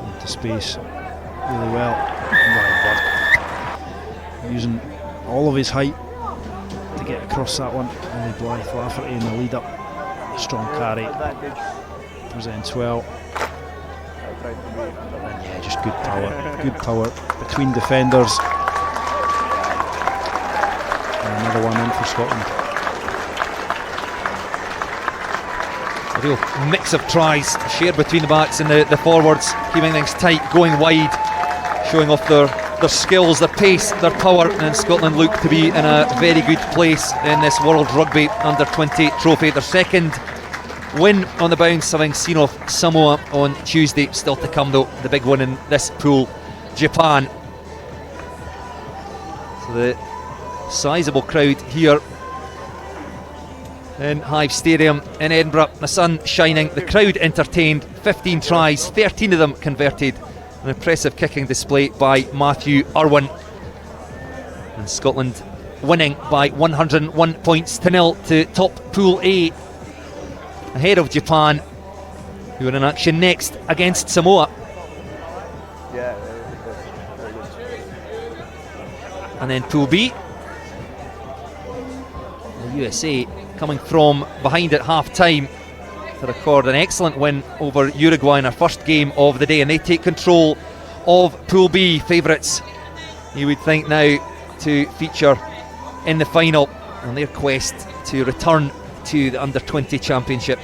into space really well. Ryan Burke using all of his height to get across that one. Only Blythe Lafferty in the lead up. Strong carry, presents well. And yeah, just good power between defenders. And another one in for Scotland. A real mix of tries shared between the backs and the forwards, keeping things tight, going wide, showing off their skills, their pace, their power, and Scotland look to be in a very good place in this World Rugby Under-20 trophy. Their second win on the bounce, having seen off Samoa on Tuesday. Still to come though, the big one in this pool, Japan. So the sizable crowd here in Hive Stadium in Edinburgh, the sun shining, the crowd entertained. 15 tries, 13 of them converted. An impressive kicking display by Matthew Irwin, and Scotland winning by 101 points to 0 to top Pool A, ahead of Japan, who are in action next against Samoa. Yeah, very good. And then Pool B, the USA coming from behind at half time to record an excellent win over Uruguay in our first game of the day, and they take control of Pool B, favourites, you would think, now to feature in the final on their quest to return to the Under-20 Championship.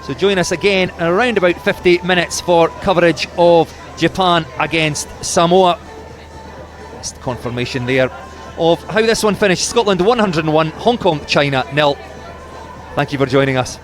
So join us again in around about 50 minutes for coverage of Japan against Samoa. Just confirmation there of how this one finished. Scotland 101, Hong Kong China 0. Thank you for joining us.